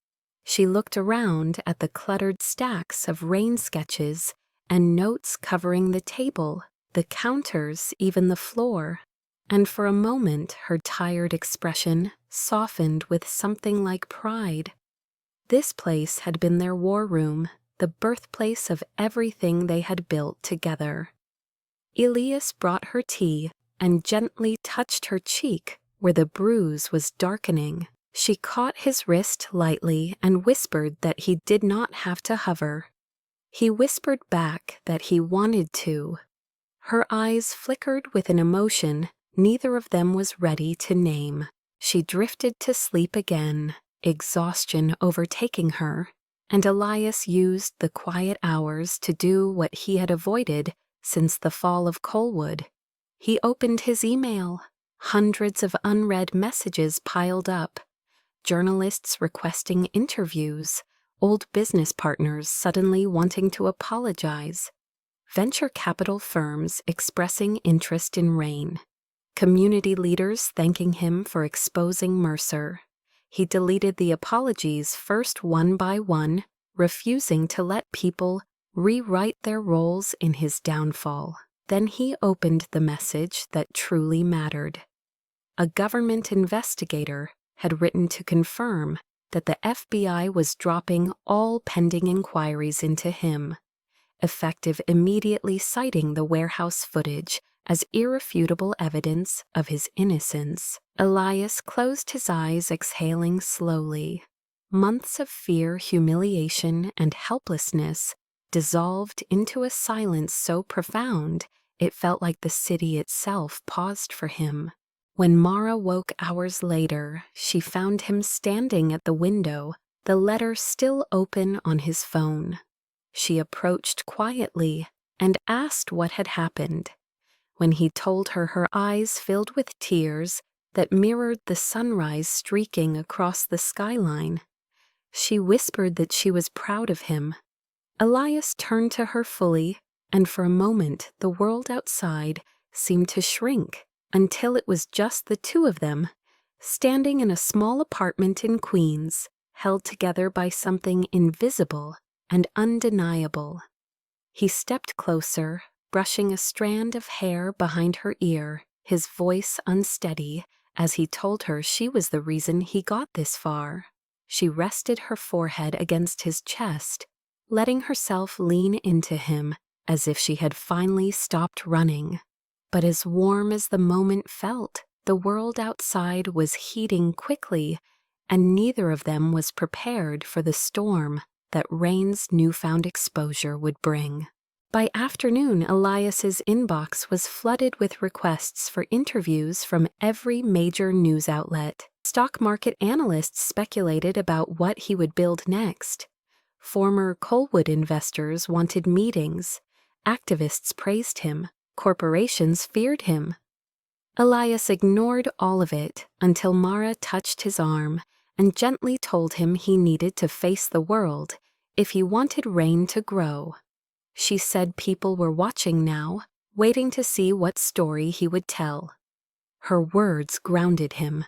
She looked around at the cluttered stacks of rain sketches and notes covering the table, the counters, even the floor. And for a moment, her tired expression softened with something like pride. This place had been their war room, the birthplace of everything they had built together. Elias brought her tea and gently touched her cheek where the bruise was darkening. She caught his wrist lightly and whispered that he did not have to hover. He whispered back that he wanted to. Her eyes flickered with an emotion neither of them was ready to name. She drifted to sleep again, exhaustion overtaking her, and Elias used the quiet hours to do what he had avoided since the fall of Colwood. He opened his email. Hundreds of unread messages piled up. Journalists requesting interviews, old business partners suddenly wanting to apologize, venture capital firms expressing interest in Rain, community leaders thanking him for exposing Mercer. He deleted the apologies first one by one, refusing to let people rewrite their roles in his downfall. Then he opened the message that truly mattered. A government investigator had written to confirm that the FBI was dropping all pending inquiries into him, effective immediately citing the warehouse footage as irrefutable evidence of his innocence. Elias closed his eyes, exhaling slowly. Months of fear, humiliation, and helplessness dissolved into a silence so profound it felt like the city itself paused for him. When Mara woke hours later, she found him standing at the window, the letter still open on his phone. She approached quietly and asked what had happened. When he told her, her eyes filled with tears that mirrored the sunrise streaking across the skyline. She whispered that she was proud of him. Elias turned to her fully, and for a moment the world outside seemed to shrink until it was just the two of them, standing in a small apartment in Queens, held together by something invisible and undeniable. He stepped closer, brushing a strand of hair behind her ear, his voice unsteady, as he told her she was the reason he got this far. She rested her forehead against his chest, letting herself lean into him as if she had finally stopped running. But as warm as the moment felt, the world outside was heating quickly, and neither of them was prepared for the storm that Rain's newfound exposure would bring. By afternoon, Elias's inbox was flooded with requests for interviews from every major news outlet. Stock market analysts speculated about what he would build next. Former Colwood investors wanted meetings. Activists praised him. Corporations feared him. Elias ignored all of it until Mara touched his arm and gently told him he needed to face the world if he wanted Rain to grow. She said people were watching now, waiting to see what story he would tell. Her words grounded him.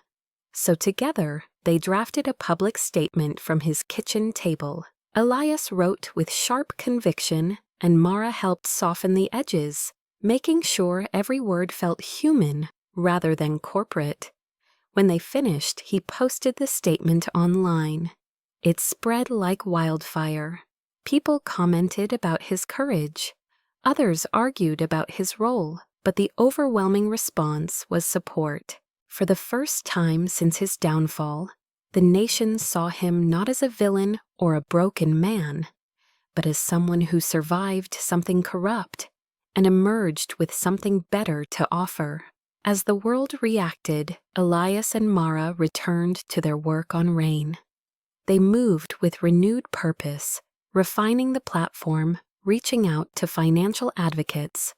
So together, they drafted a public statement from his kitchen table. Elias wrote with sharp conviction, and Mara helped soften the edges, making sure every word felt human rather than corporate. When they finished, he posted the statement online. It spread like wildfire. People commented about his courage. Others argued about his role, but the overwhelming response was support. For the first time since his downfall, the nation saw him not as a villain or a broken man, but as someone who survived something corrupt and emerged with something better to offer. As the world reacted, Elias and Mara returned to their work on Rain. They moved with renewed purpose, refining the platform, reaching out to financial advocates,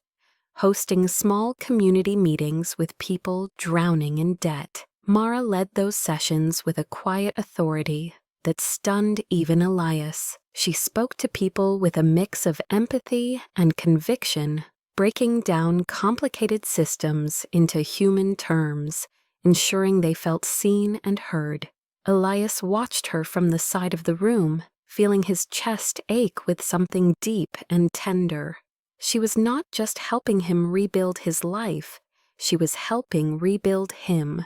hosting small community meetings with people drowning in debt. Mara led those sessions with a quiet authority that stunned even Elias. She spoke to people with a mix of empathy and conviction, breaking down complicated systems into human terms, ensuring they felt seen and heard. Elias watched her from the side of the room, feeling his chest ache with something deep and tender. She was not just helping him rebuild his life, she was helping rebuild him.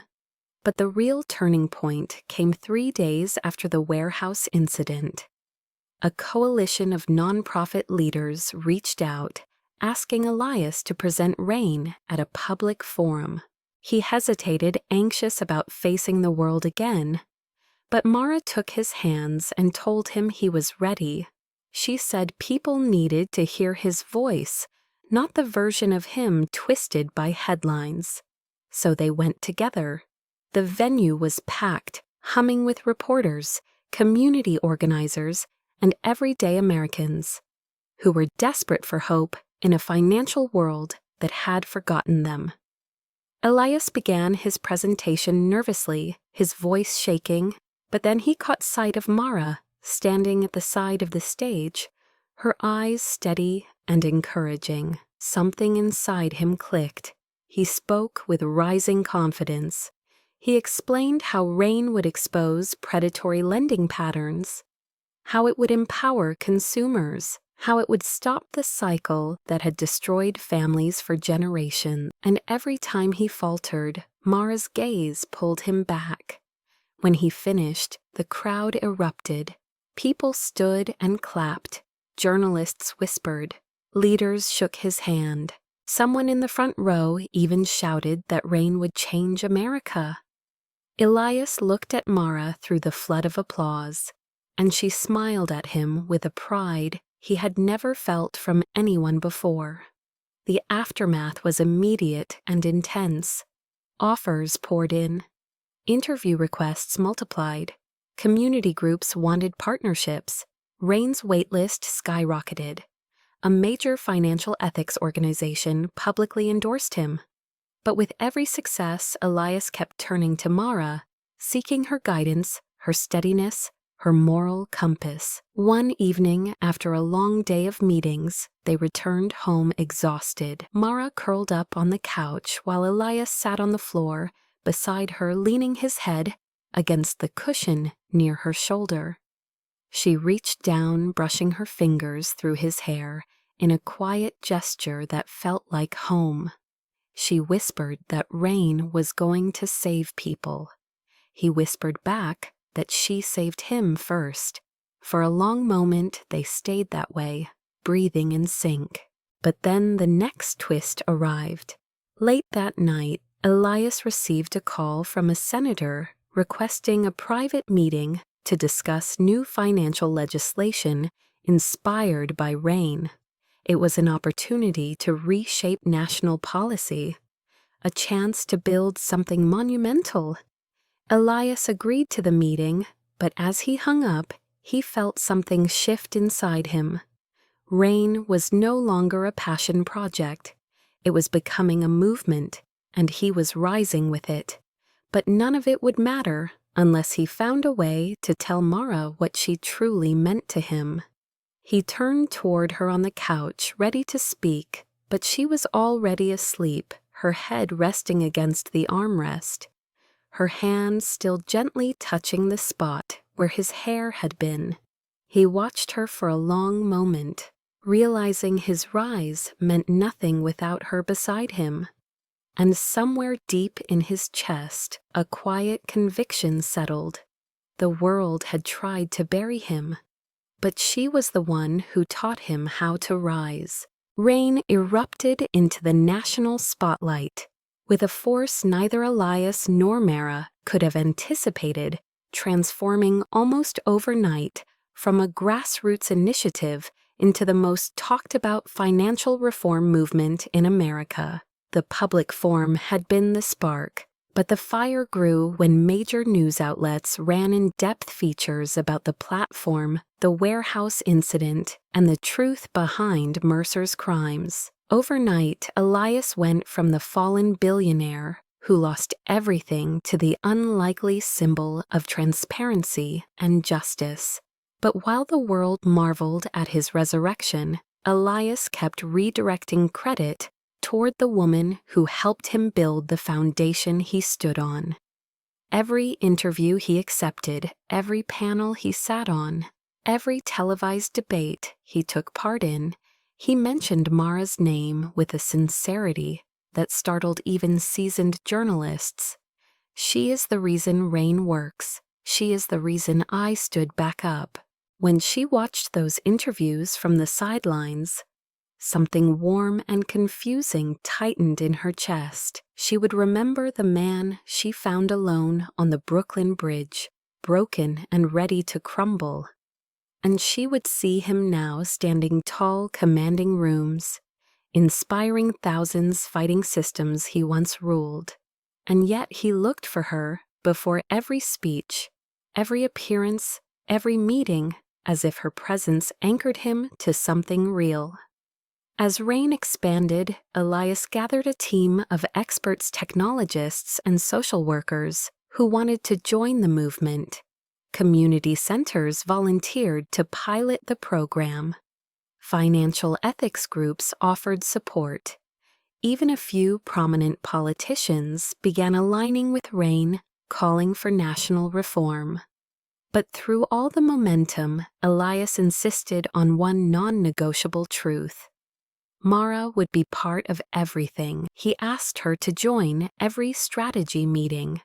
But the real turning point came 3 days after the warehouse incident. A coalition of nonprofit leaders reached out, asking Elias to present Rain at a public forum. He hesitated, anxious about facing the world again, but Mara took his hands and told him he was ready. She said people needed to hear his voice, not the version of him twisted by headlines. So they went together. The venue was packed, humming with reporters, community organizers, and everyday Americans who were desperate for hope in a financial world that had forgotten them. Elias began his presentation nervously, his voice shaking, but then he caught sight of Mara, standing at the side of the stage, her eyes steady and encouraging. Something inside him clicked. He spoke with rising confidence. He explained how Rain would expose predatory lending patterns, how it would empower consumers, how it would stop the cycle that had destroyed families for generations. And every time he faltered, Mara's gaze pulled him back. When he finished, the crowd erupted. People stood and clapped. Journalists whispered. Leaders shook his hand. Someone in the front row even shouted that Rain would change America. Elias looked at Mara through the flood of applause, and she smiled at him with a pride he had never felt from anyone before. The aftermath was immediate and intense. Offers poured in. Interview requests multiplied. Community groups wanted partnerships. Rain's waitlist skyrocketed. A major financial ethics organization publicly endorsed him. But with every success, Elias kept turning to Mara, seeking her guidance, her steadiness, her moral compass. One evening, after a long day of meetings, they returned home exhausted. Mara curled up on the couch while Elias sat on the floor, beside her, leaning his head against the cushion near her shoulder. She reached down, brushing her fingers through his hair in a quiet gesture that felt like home. She whispered that Rain was going to save people. He whispered back that she saved him first. For a long moment, they stayed that way, breathing in sync. But then the next twist arrived. Late that night, Elias received a call from a senator requesting a private meeting to discuss new financial legislation inspired by Rain. It was an opportunity to reshape national policy, a chance to build something monumental. Elias agreed to the meeting, but as he hung up, he felt something shift inside him. Rain was no longer a passion project. It was becoming a movement, and he was rising with it. But none of it would matter unless he found a way to tell Mara what she truly meant to him. He turned toward her on the couch, ready to speak, but she was already asleep, her head resting against the armrest, her hand still gently touching the spot where his hair had been. He watched her for a long moment, realizing his rise meant nothing without her beside him. And somewhere deep in his chest, a quiet conviction settled. The world had tried to bury him, but she was the one who taught him how to rise. Rain erupted into the national spotlight. With a force neither Elias nor Mara could have anticipated, transforming almost overnight from a grassroots initiative into the most talked-about financial reform movement in America. The public forum had been the spark, but the fire grew when major news outlets ran in-depth features about the platform, the warehouse incident, and the truth behind Mercer's crimes. Overnight, Elias went from the fallen billionaire who lost everything to the unlikely symbol of transparency and justice. But while the world marveled at his resurrection, Elias kept redirecting credit toward the woman who helped him build the foundation he stood on. Every interview he accepted, every panel he sat on, every televised debate he took part in, he mentioned Mara's name with a sincerity that startled even seasoned journalists. She is the reason Rain works. She is the reason I stood back up. When she watched those interviews from the sidelines, something warm and confusing tightened in her chest. She would remember the man she found alone on the Brooklyn Bridge, broken and ready to crumble. And she would see him now standing tall, commanding rooms, inspiring thousands fighting systems he once ruled. And yet he looked for her before every speech, every appearance, every meeting, as if her presence anchored him to something real. As Rain expanded, Elias gathered a team of experts, technologists, and social workers who wanted to join the movement. Community centers volunteered to pilot the program. Financial ethics groups offered support. Even a few prominent politicians began aligning with Rain, calling for national reform. But through all the momentum, Elias insisted on one non-negotiable truth. Mara would be part of everything. He asked her to join every strategy meeting,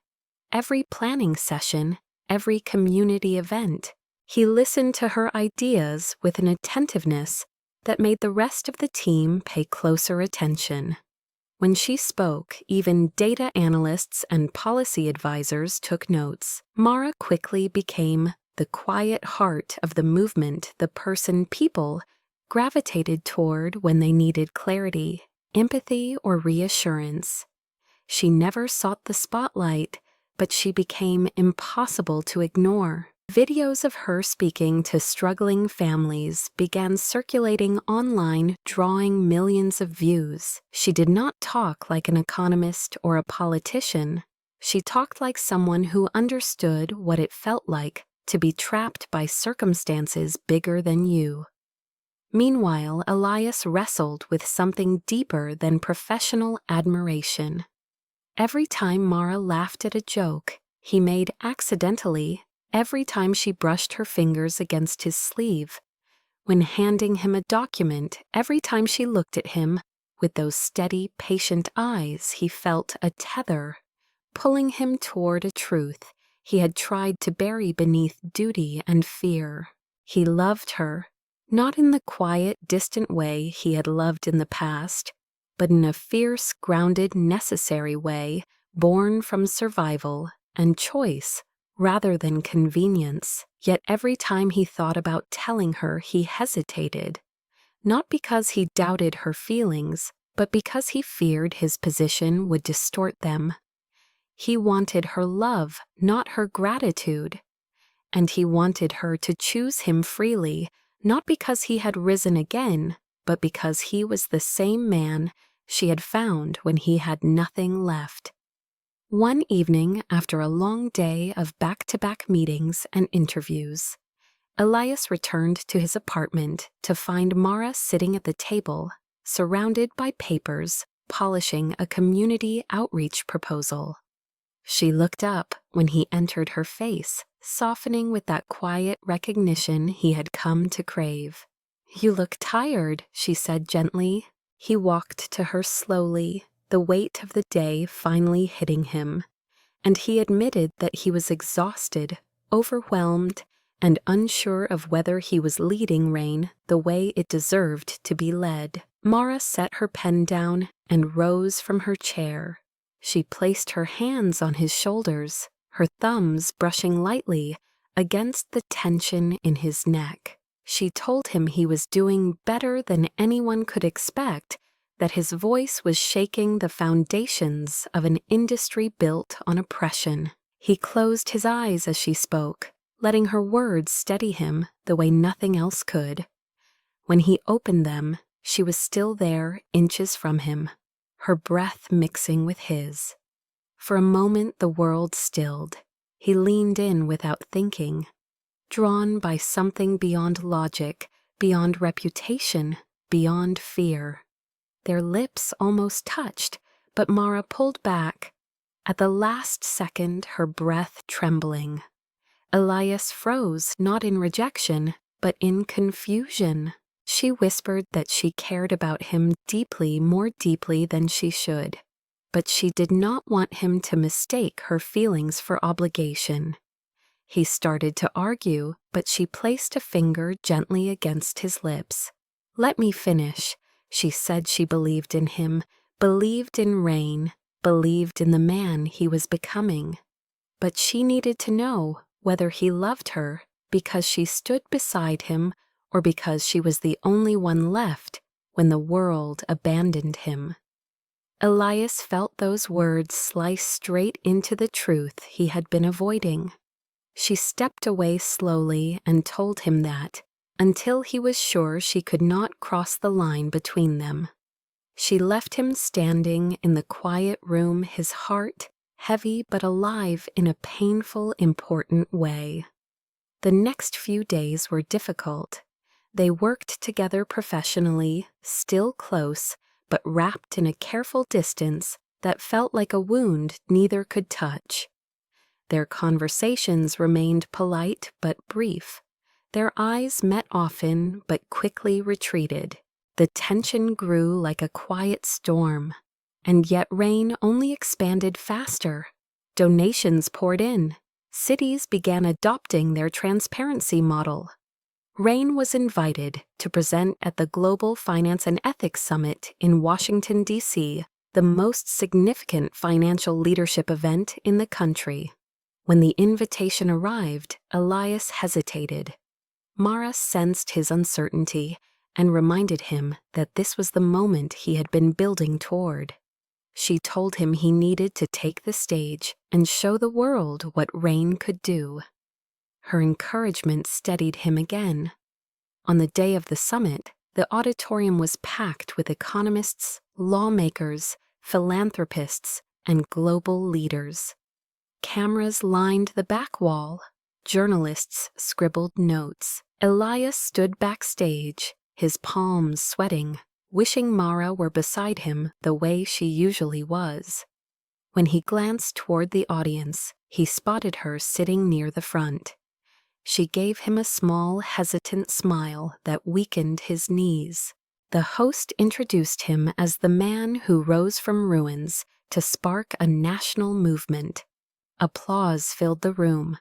every planning session, every community event. He listened to her ideas with an attentiveness that made the rest of the team pay closer attention. When she spoke, even data analysts and policy advisors took notes. Mara quickly became the quiet heart of the movement, the person people gravitated toward when they needed clarity, empathy, or reassurance. She never sought the spotlight, but she became impossible to ignore. Videos of her speaking to struggling families began circulating online, drawing millions of views. She did not talk like an economist or a politician. She talked like someone who understood what it felt like to be trapped by circumstances bigger than you. Meanwhile, Elias wrestled with something deeper than professional admiration. Every time Mara laughed at a joke he made accidentally, every time she brushed her fingers against his sleeve, when handing him a document, every time she looked at him with those steady, patient eyes, he felt a tether, pulling him toward a truth he had tried to bury beneath duty and fear. He loved her, not in the quiet, distant way he had loved in the past, but in a fierce, grounded, necessary way, born from survival and choice rather than convenience. Yet every time he thought about telling her, he hesitated, not because he doubted her feelings, but because he feared his position would distort them. He wanted her love, not her gratitude, and he wanted her to choose him freely, not because he had risen again, but because he was the same man she had found when he had nothing left. One evening, after a long day of back-to-back meetings and interviews, Elias returned to his apartment to find Mara sitting at the table, surrounded by papers, polishing a community outreach proposal. She looked up when he entered her face, softening with that quiet recognition he had come to crave. "You look tired," she said gently. He walked to her slowly, the weight of the day finally hitting him, and he admitted that he was exhausted, overwhelmed, and unsure of whether he was leading Rain the way it deserved to be led. Mara set her pen down and rose from her chair. She placed her hands on his shoulders, her thumbs brushing lightly against the tension in his neck. She told him he was doing better than anyone could expect, that his voice was shaking the foundations of an industry built on oppression. He closed his eyes as she spoke, letting her words steady him the way nothing else could. When he opened them, she was still there, inches from him, her breath mixing with his. For a moment the world stilled. He leaned in without thinking, drawn by something beyond logic, beyond reputation, beyond fear. Their lips almost touched, but Mara pulled back, at the last second, her breath trembling. Elias froze, not in rejection, but in confusion. She whispered that she cared about him deeply, more deeply than she should, but she did not want him to mistake her feelings for obligation. He started to argue, but she placed a finger gently against his lips. "Let me finish." She said she believed in him, believed in Rain, believed in the man he was becoming. But she needed to know whether he loved her because she stood beside him or because she was the only one left when the world abandoned him. Elias felt those words slice straight into the truth he had been avoiding. She stepped away slowly and told him that, until he was sure she could not cross the line between them. She left him standing in the quiet room, his heart heavy but alive in a painful, important way. The next few days were difficult. They worked together professionally, still close, but wrapped in a careful distance that felt like a wound neither could touch. Their conversations remained polite but brief. Their eyes met often but quickly retreated. The tension grew like a quiet storm, and yet Rain only expanded faster. Donations poured in. Cities began adopting their transparency model. Rain was invited to present at the Global Finance and Ethics Summit in Washington, D.C., the most significant financial leadership event in the country. When the invitation arrived, Elias hesitated. Mara sensed his uncertainty and reminded him that this was the moment he had been building toward. She told him he needed to take the stage and show the world what Rain could do. her encouragement steadied him again. On the day of the summit, the auditorium was packed with economists, lawmakers, philanthropists, and global leaders. Cameras lined the back wall. Journalists scribbled notes. Elias stood backstage, his palms sweating, wishing Mara were beside him the way she usually was. When he glanced toward the audience, he spotted her sitting near the front. She gave him a small, hesitant smile that weakened his knees. The host introduced him as the man who rose from ruins to spark a national movement. Applause filled the room.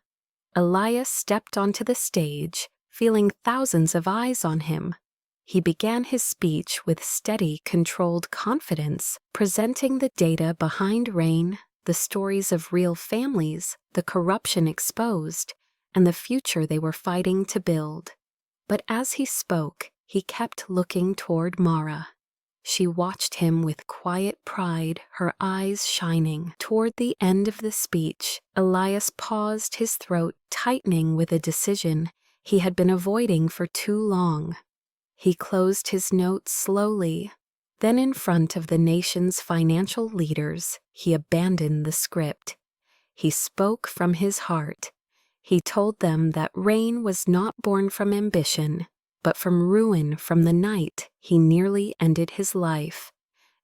Elias stepped onto the stage, feeling thousands of eyes on him. He began his speech with steady, controlled confidence, presenting the data behind RAIN, the stories of real families, the corruption exposed, and the future they were fighting to build. But as he spoke, he kept looking toward Mara. She watched him with quiet pride, her eyes shining. Toward the end of the speech, Elias paused, his throat tightening with a decision he had been avoiding for too long. He closed his notes slowly. Then, in front of the nation's financial leaders, he abandoned the script. He spoke from his heart. He told them that RAIN was not born from ambition, but from ruin from the night he nearly ended his life,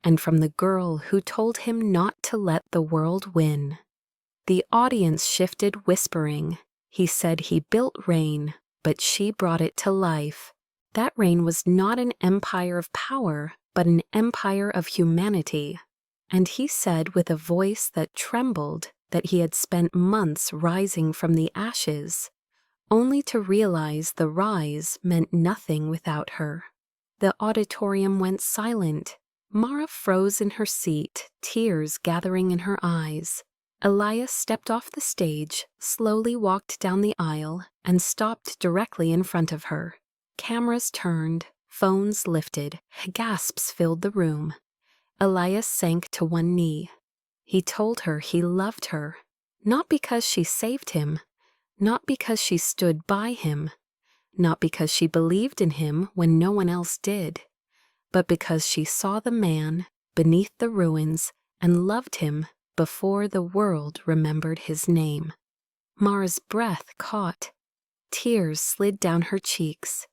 and from the girl who told him not to let the world win. The audience shifted, whispering. He said he built RAIN, but she brought it to life. That RAIN was not an empire of power, but an empire of humanity. And he said with a voice that trembled that he had spent months rising from the ashes, only to realize the rise meant nothing without her. The auditorium went silent. Mara froze in her seat, tears gathering in her eyes. Elias stepped off the stage, slowly walked down the aisle, and stopped directly in front of her. Cameras turned, phones lifted, gasps filled the room. Elias sank to one knee. He told her he loved her, not because she saved him, not because she stood by him, not because she believed in him when no one else did, but because she saw the man beneath the ruins and loved him before the world remembered his name. Mara's breath caught. Tears slid down her cheeks.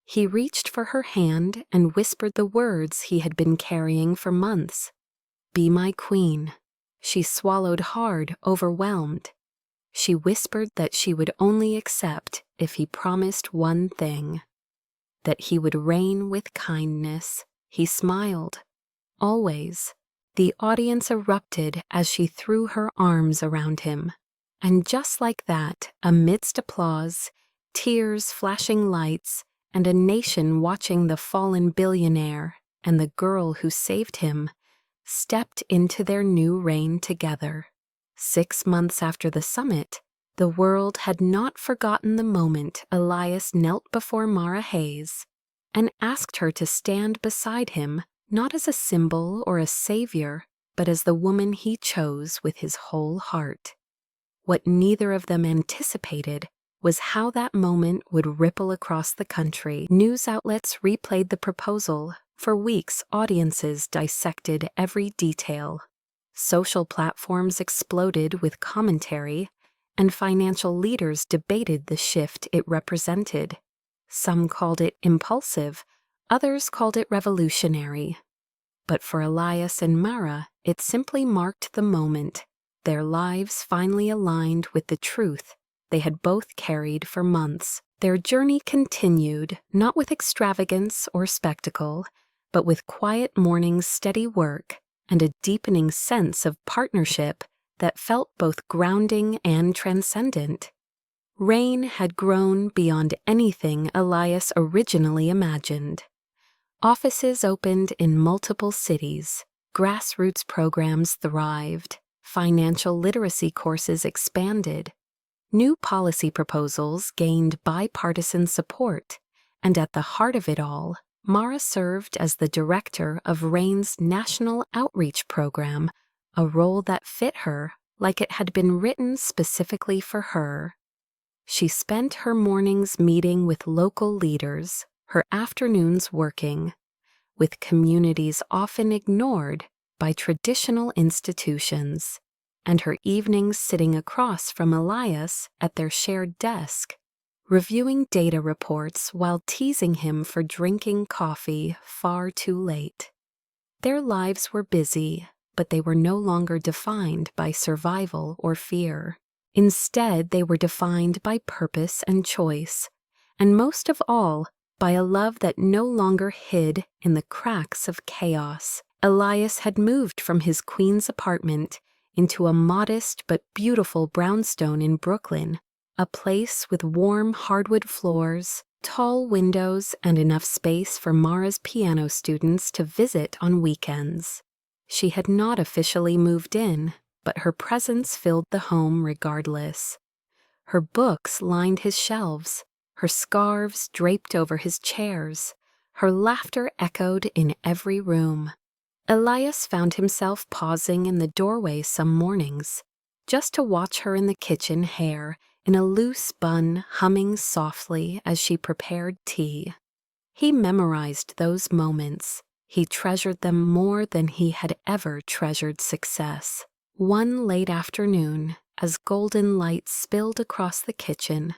He reached for her hand and whispered the words he had been carrying for months. "Be my queen." She swallowed hard, overwhelmed. She whispered that she would only accept if he promised one thing, that he would reign with kindness. He smiled. Always. The audience erupted as she threw her arms around him. And just like that, amidst applause, tears, flashing lights, and a nation watching the fallen billionaire and the girl who saved him, stepped into their new reign together. 6 months after the summit, the world had not forgotten the moment Elias knelt before Mara Hayes and asked her to stand beside him, not as a symbol or a savior, but as the woman he chose with his whole heart. What neither of them anticipated was how that moment would ripple across the country. News outlets replayed the proposal. For weeks, audiences dissected every detail. Social platforms exploded with commentary, and financial leaders debated the shift it represented. Some called it impulsive, others called it revolutionary. But for Elias and Mara, it simply marked the moment. Their lives finally aligned with the truth they had both carried for months. Their journey continued, not with extravagance or spectacle, but with quiet mornings, steady work, and a deepening sense of partnership that felt both grounding and transcendent. RAIN had grown beyond anything Elias originally imagined. Offices opened in multiple cities, grassroots programs thrived, financial literacy courses expanded, new policy proposals gained bipartisan support, and at the heart of it all, Mara served as the director of RAIN's National Outreach Program, a role that fit her like it had been written specifically for her. She spent her mornings meeting with local leaders, her afternoons working with communities often ignored by traditional institutions, and her evenings sitting across from Elias at their shared desk, reviewing data reports while teasing him for drinking coffee far too late. Their lives were busy, but they were no longer defined by survival or fear. Instead, they were defined by purpose and choice, and most of all, by a love that no longer hid in the cracks of chaos. Elias had moved from his Queens apartment into a modest but beautiful brownstone in Brooklyn, a place with warm hardwood floors, tall windows, and enough space for Mara's piano students to visit on weekends. She had not officially moved in, but her presence filled the home regardless. Her books lined his shelves, her scarves draped over his chairs, her laughter echoed in every room. Elias found himself pausing in the doorway some mornings, just to watch her in the kitchen hair in a loose bun humming softly as she prepared tea. He memorized those moments. He treasured them more than he had ever treasured success. One late afternoon, as golden light spilled across the kitchen,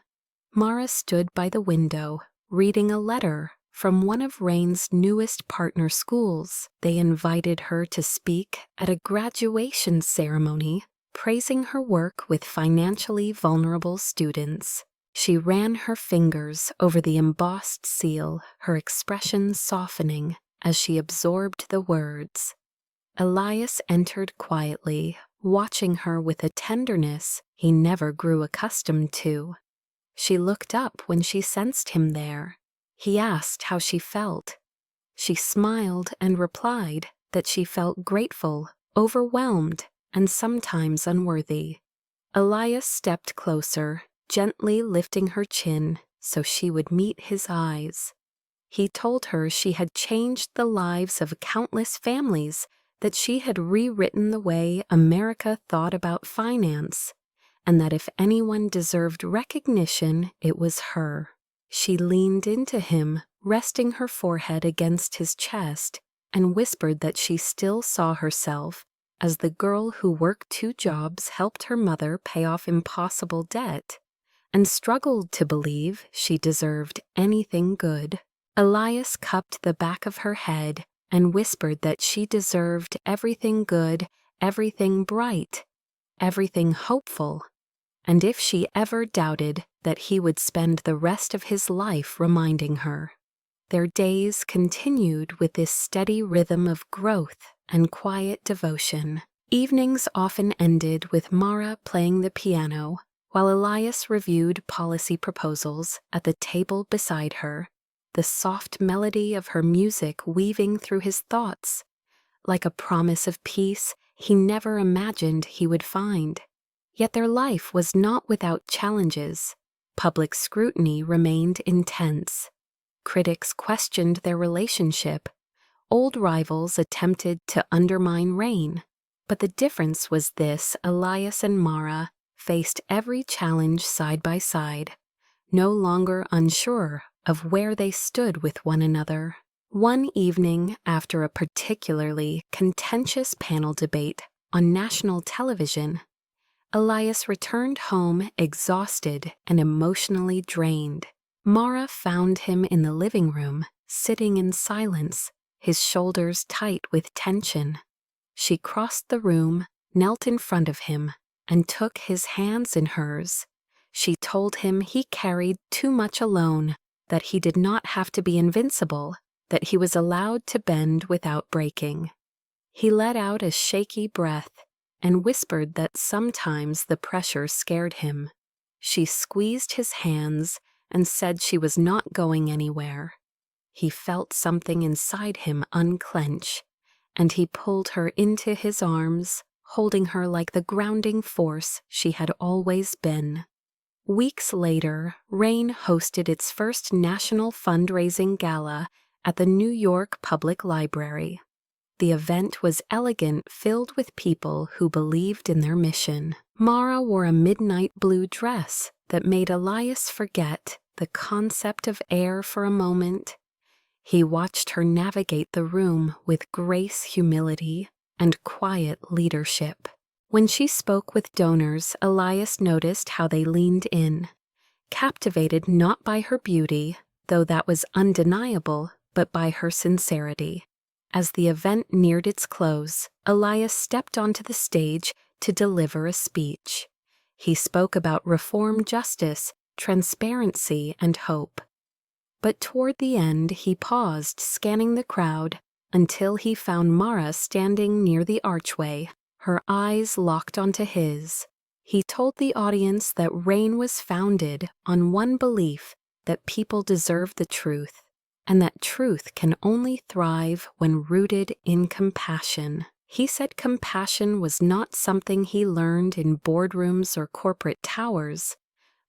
Mara stood by the window, reading a letter from one of Rain's newest partner schools. They invited her to speak at a graduation ceremony, praising her work with financially vulnerable students. She ran her fingers over the embossed seal, her expression softening as she absorbed the words. Elias entered quietly, watching her with a tenderness he never grew accustomed to. She looked up when she sensed him there. He asked how she felt. She smiled and replied that she felt grateful, overwhelmed, and sometimes unworthy. Elias stepped closer, gently lifting her chin so she would meet his eyes. He told her she had changed the lives of countless families, that she had rewritten the way America thought about finance, and that if anyone deserved recognition, it was her. She leaned into him, resting her forehead against his chest, and whispered that she still saw herself as the girl who worked 2 jobs, helped her mother pay off impossible debt, and struggled to believe she deserved anything good. Elias cupped the back of her head and whispered that she deserved everything good, everything bright, everything hopeful, and if she ever doubted, that he would spend the rest of his life reminding her. Their days continued with this steady rhythm of growth and quiet devotion. Evenings often ended with Mara playing the piano, while Elias reviewed policy proposals at the table beside her, the soft melody of her music weaving through his thoughts, like a promise of peace he never imagined he would find. Yet their life was not without challenges. Public scrutiny remained intense. Critics questioned their relationship. Old rivals attempted to undermine Rain. But the difference was this: Elias and Mara faced every challenge side by side, no longer unsure of where they stood with one another. One evening, after a particularly contentious panel debate on national television, Elias returned home exhausted and emotionally drained. Mara found him in the living room, sitting in silence, his shoulders tight with tension. She crossed the room, knelt in front of him, and took his hands in hers. She told him he carried too much alone, that he did not have to be invincible, that he was allowed to bend without breaking. He let out a shaky breath and whispered that sometimes the pressure scared him. She squeezed his hands and said she was not going anywhere. He felt something inside him unclench, and he pulled her into his arms, holding her like the grounding force she had always been. Weeks later, Rain hosted its first national fundraising gala at the New York Public Library. The event was elegant, filled with people who believed in their mission. Mara wore a midnight blue dress, that made Elias forget the concept of air for a moment. He watched her navigate the room with grace, humility, and quiet leadership. When she spoke with donors, Elias noticed how they leaned in, captivated not by her beauty, though that was undeniable, but by her sincerity. As the event neared its close, Elias stepped onto the stage to deliver a speech. He spoke about reform, justice, transparency, and hope. But toward the end, he paused, scanning the crowd, until he found Mara standing near the archway, her eyes locked onto his. He told the audience that reign was founded on one belief, that people deserve the truth, and that truth can only thrive when rooted in compassion. He said compassion was not something he learned in boardrooms or corporate towers,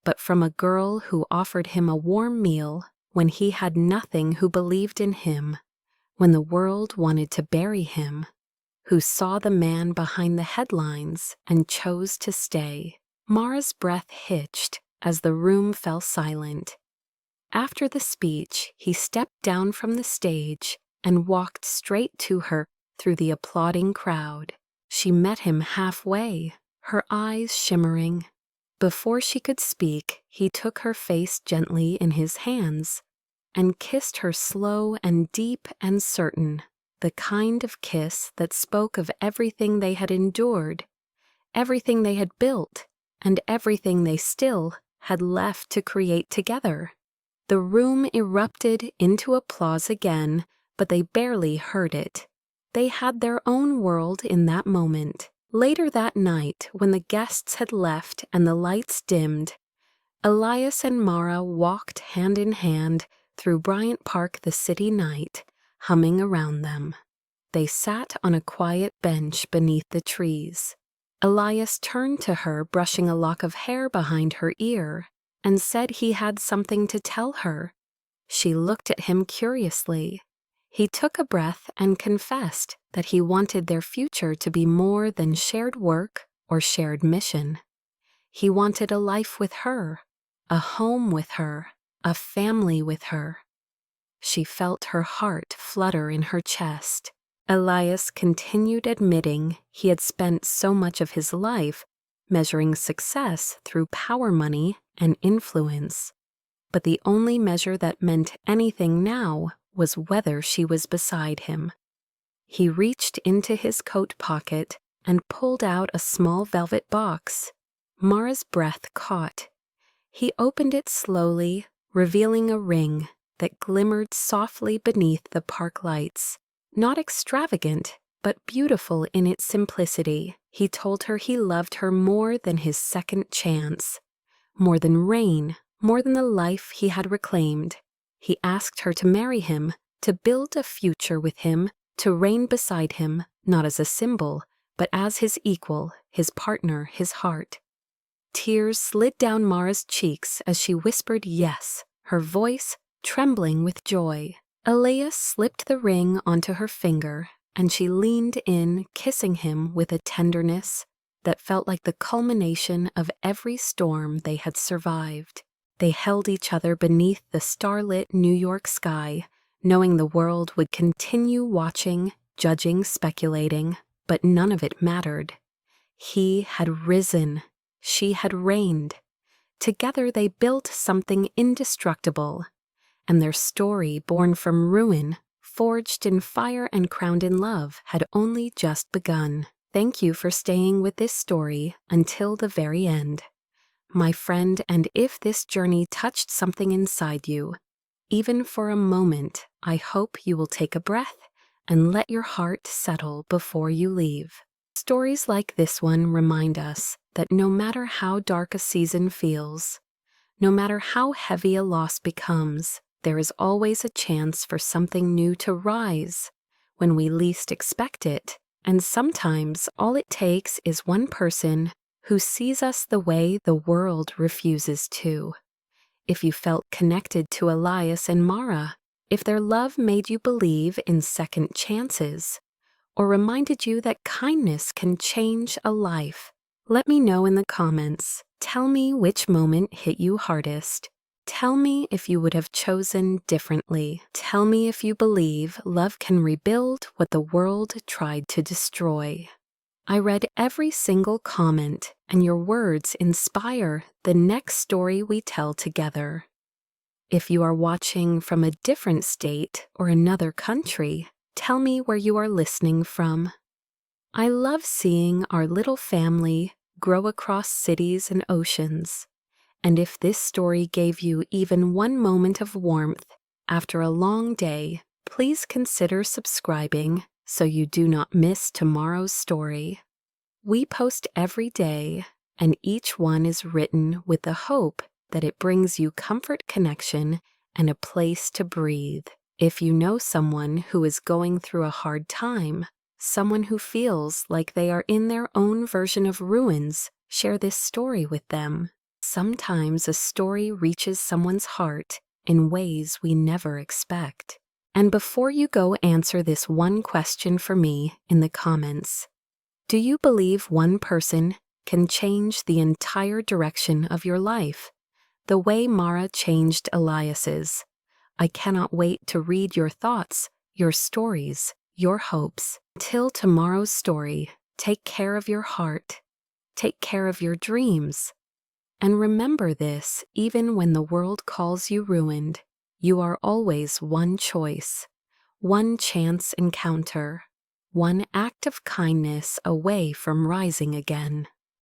but from a girl who offered him a warm meal when he had nothing, who believed in him when the world wanted to bury him, who saw the man behind the headlines and chose to stay. Mara's breath hitched as the room fell silent. After the speech, he stepped down from the stage and walked straight to her through the applauding crowd. She met him halfway, her eyes shimmering. Before she could speak, he took her face gently in his hands and kissed her slow and deep and certain, the kind of kiss that spoke of everything they had endured, everything they had built, and everything they still had left to create together. The room erupted into applause again, but they barely heard it. They had their own world in that moment. Later that night, when the guests had left and the lights dimmed, Elias and Mara walked hand in hand through Bryant Park the city night, humming around them. They sat on a quiet bench beneath the trees. Elias turned to her, brushing a lock of hair behind her ear, and said he had something to tell her. She looked at him curiously. He took a breath and confessed that he wanted their future to be more than shared work or shared mission. He wanted a life with her, a home with her, a family with her. She felt her heart flutter in her chest. Elias continued, admitting he had spent so much of his life measuring success through power, money, and influence. But the only measure that meant anything now was whether she was beside him. He reached into his coat pocket and pulled out a small velvet box. Mara's breath caught. He opened it slowly, revealing a ring that glimmered softly beneath the park lights. Not extravagant, but beautiful in its simplicity. He told her he loved her more than his second chance, more than rain, more than the life he had reclaimed. He asked her to marry him, to build a future with him, to reign beside him, not as a symbol, but as his equal, his partner, his heart. Tears slid down Mara's cheeks as she whispered yes, her voice trembling with joy. Elias slipped the ring onto her finger, and she leaned in, kissing him with a tenderness that felt like the culmination of every storm they had survived. They held each other beneath the starlit New York sky, knowing the world would continue watching, judging, speculating, but none of it mattered. He had risen. She had reigned. Together they built something indestructible, and their story, born from ruin, forged in fire and crowned in love, had only just begun. Thank you for staying with this story until the very end, my friend, and if this journey touched something inside you, even for a moment, I hope you will take a breath and let your heart settle before you leave. Stories like this one remind us that no matter how dark a season feels, no matter how heavy a loss becomes, there is always a chance for something new to rise when we least expect it, and sometimes all it takes is one person who sees us the way the world refuses to. If you felt connected to Elias and Mara, if their love made you believe in second chances, or reminded you that kindness can change a life, Let me know in the comments. Tell me which moment hit you hardest. Tell me if you would have chosen differently. Tell me if you believe love can rebuild what the world tried to destroy. I read every single comment, and your words inspire the next story we tell together. If you are watching from a different state or another country, tell me where you are listening from. I love seeing our little family grow across cities and oceans. And if this story gave you even one moment of warmth after a long day, please consider subscribing so you do not miss tomorrow's story. We post every day, and each one is written with the hope that it brings you comfort, connection, and a place to breathe. If you know someone who is going through a hard time, someone who feels like they are in their own version of ruins, share this story with them. Sometimes a story reaches someone's heart in ways we never expect. And before you go, answer this one question for me in the comments. Do you believe one person can change the entire direction of your life, the way Mara changed Elias's? I cannot wait to read your thoughts, your stories, your hopes. Till tomorrow's story, take care of your heart, take care of your dreams. And remember this, even when the world calls you ruined, you are always one choice, one chance encounter, one act of kindness away from rising again.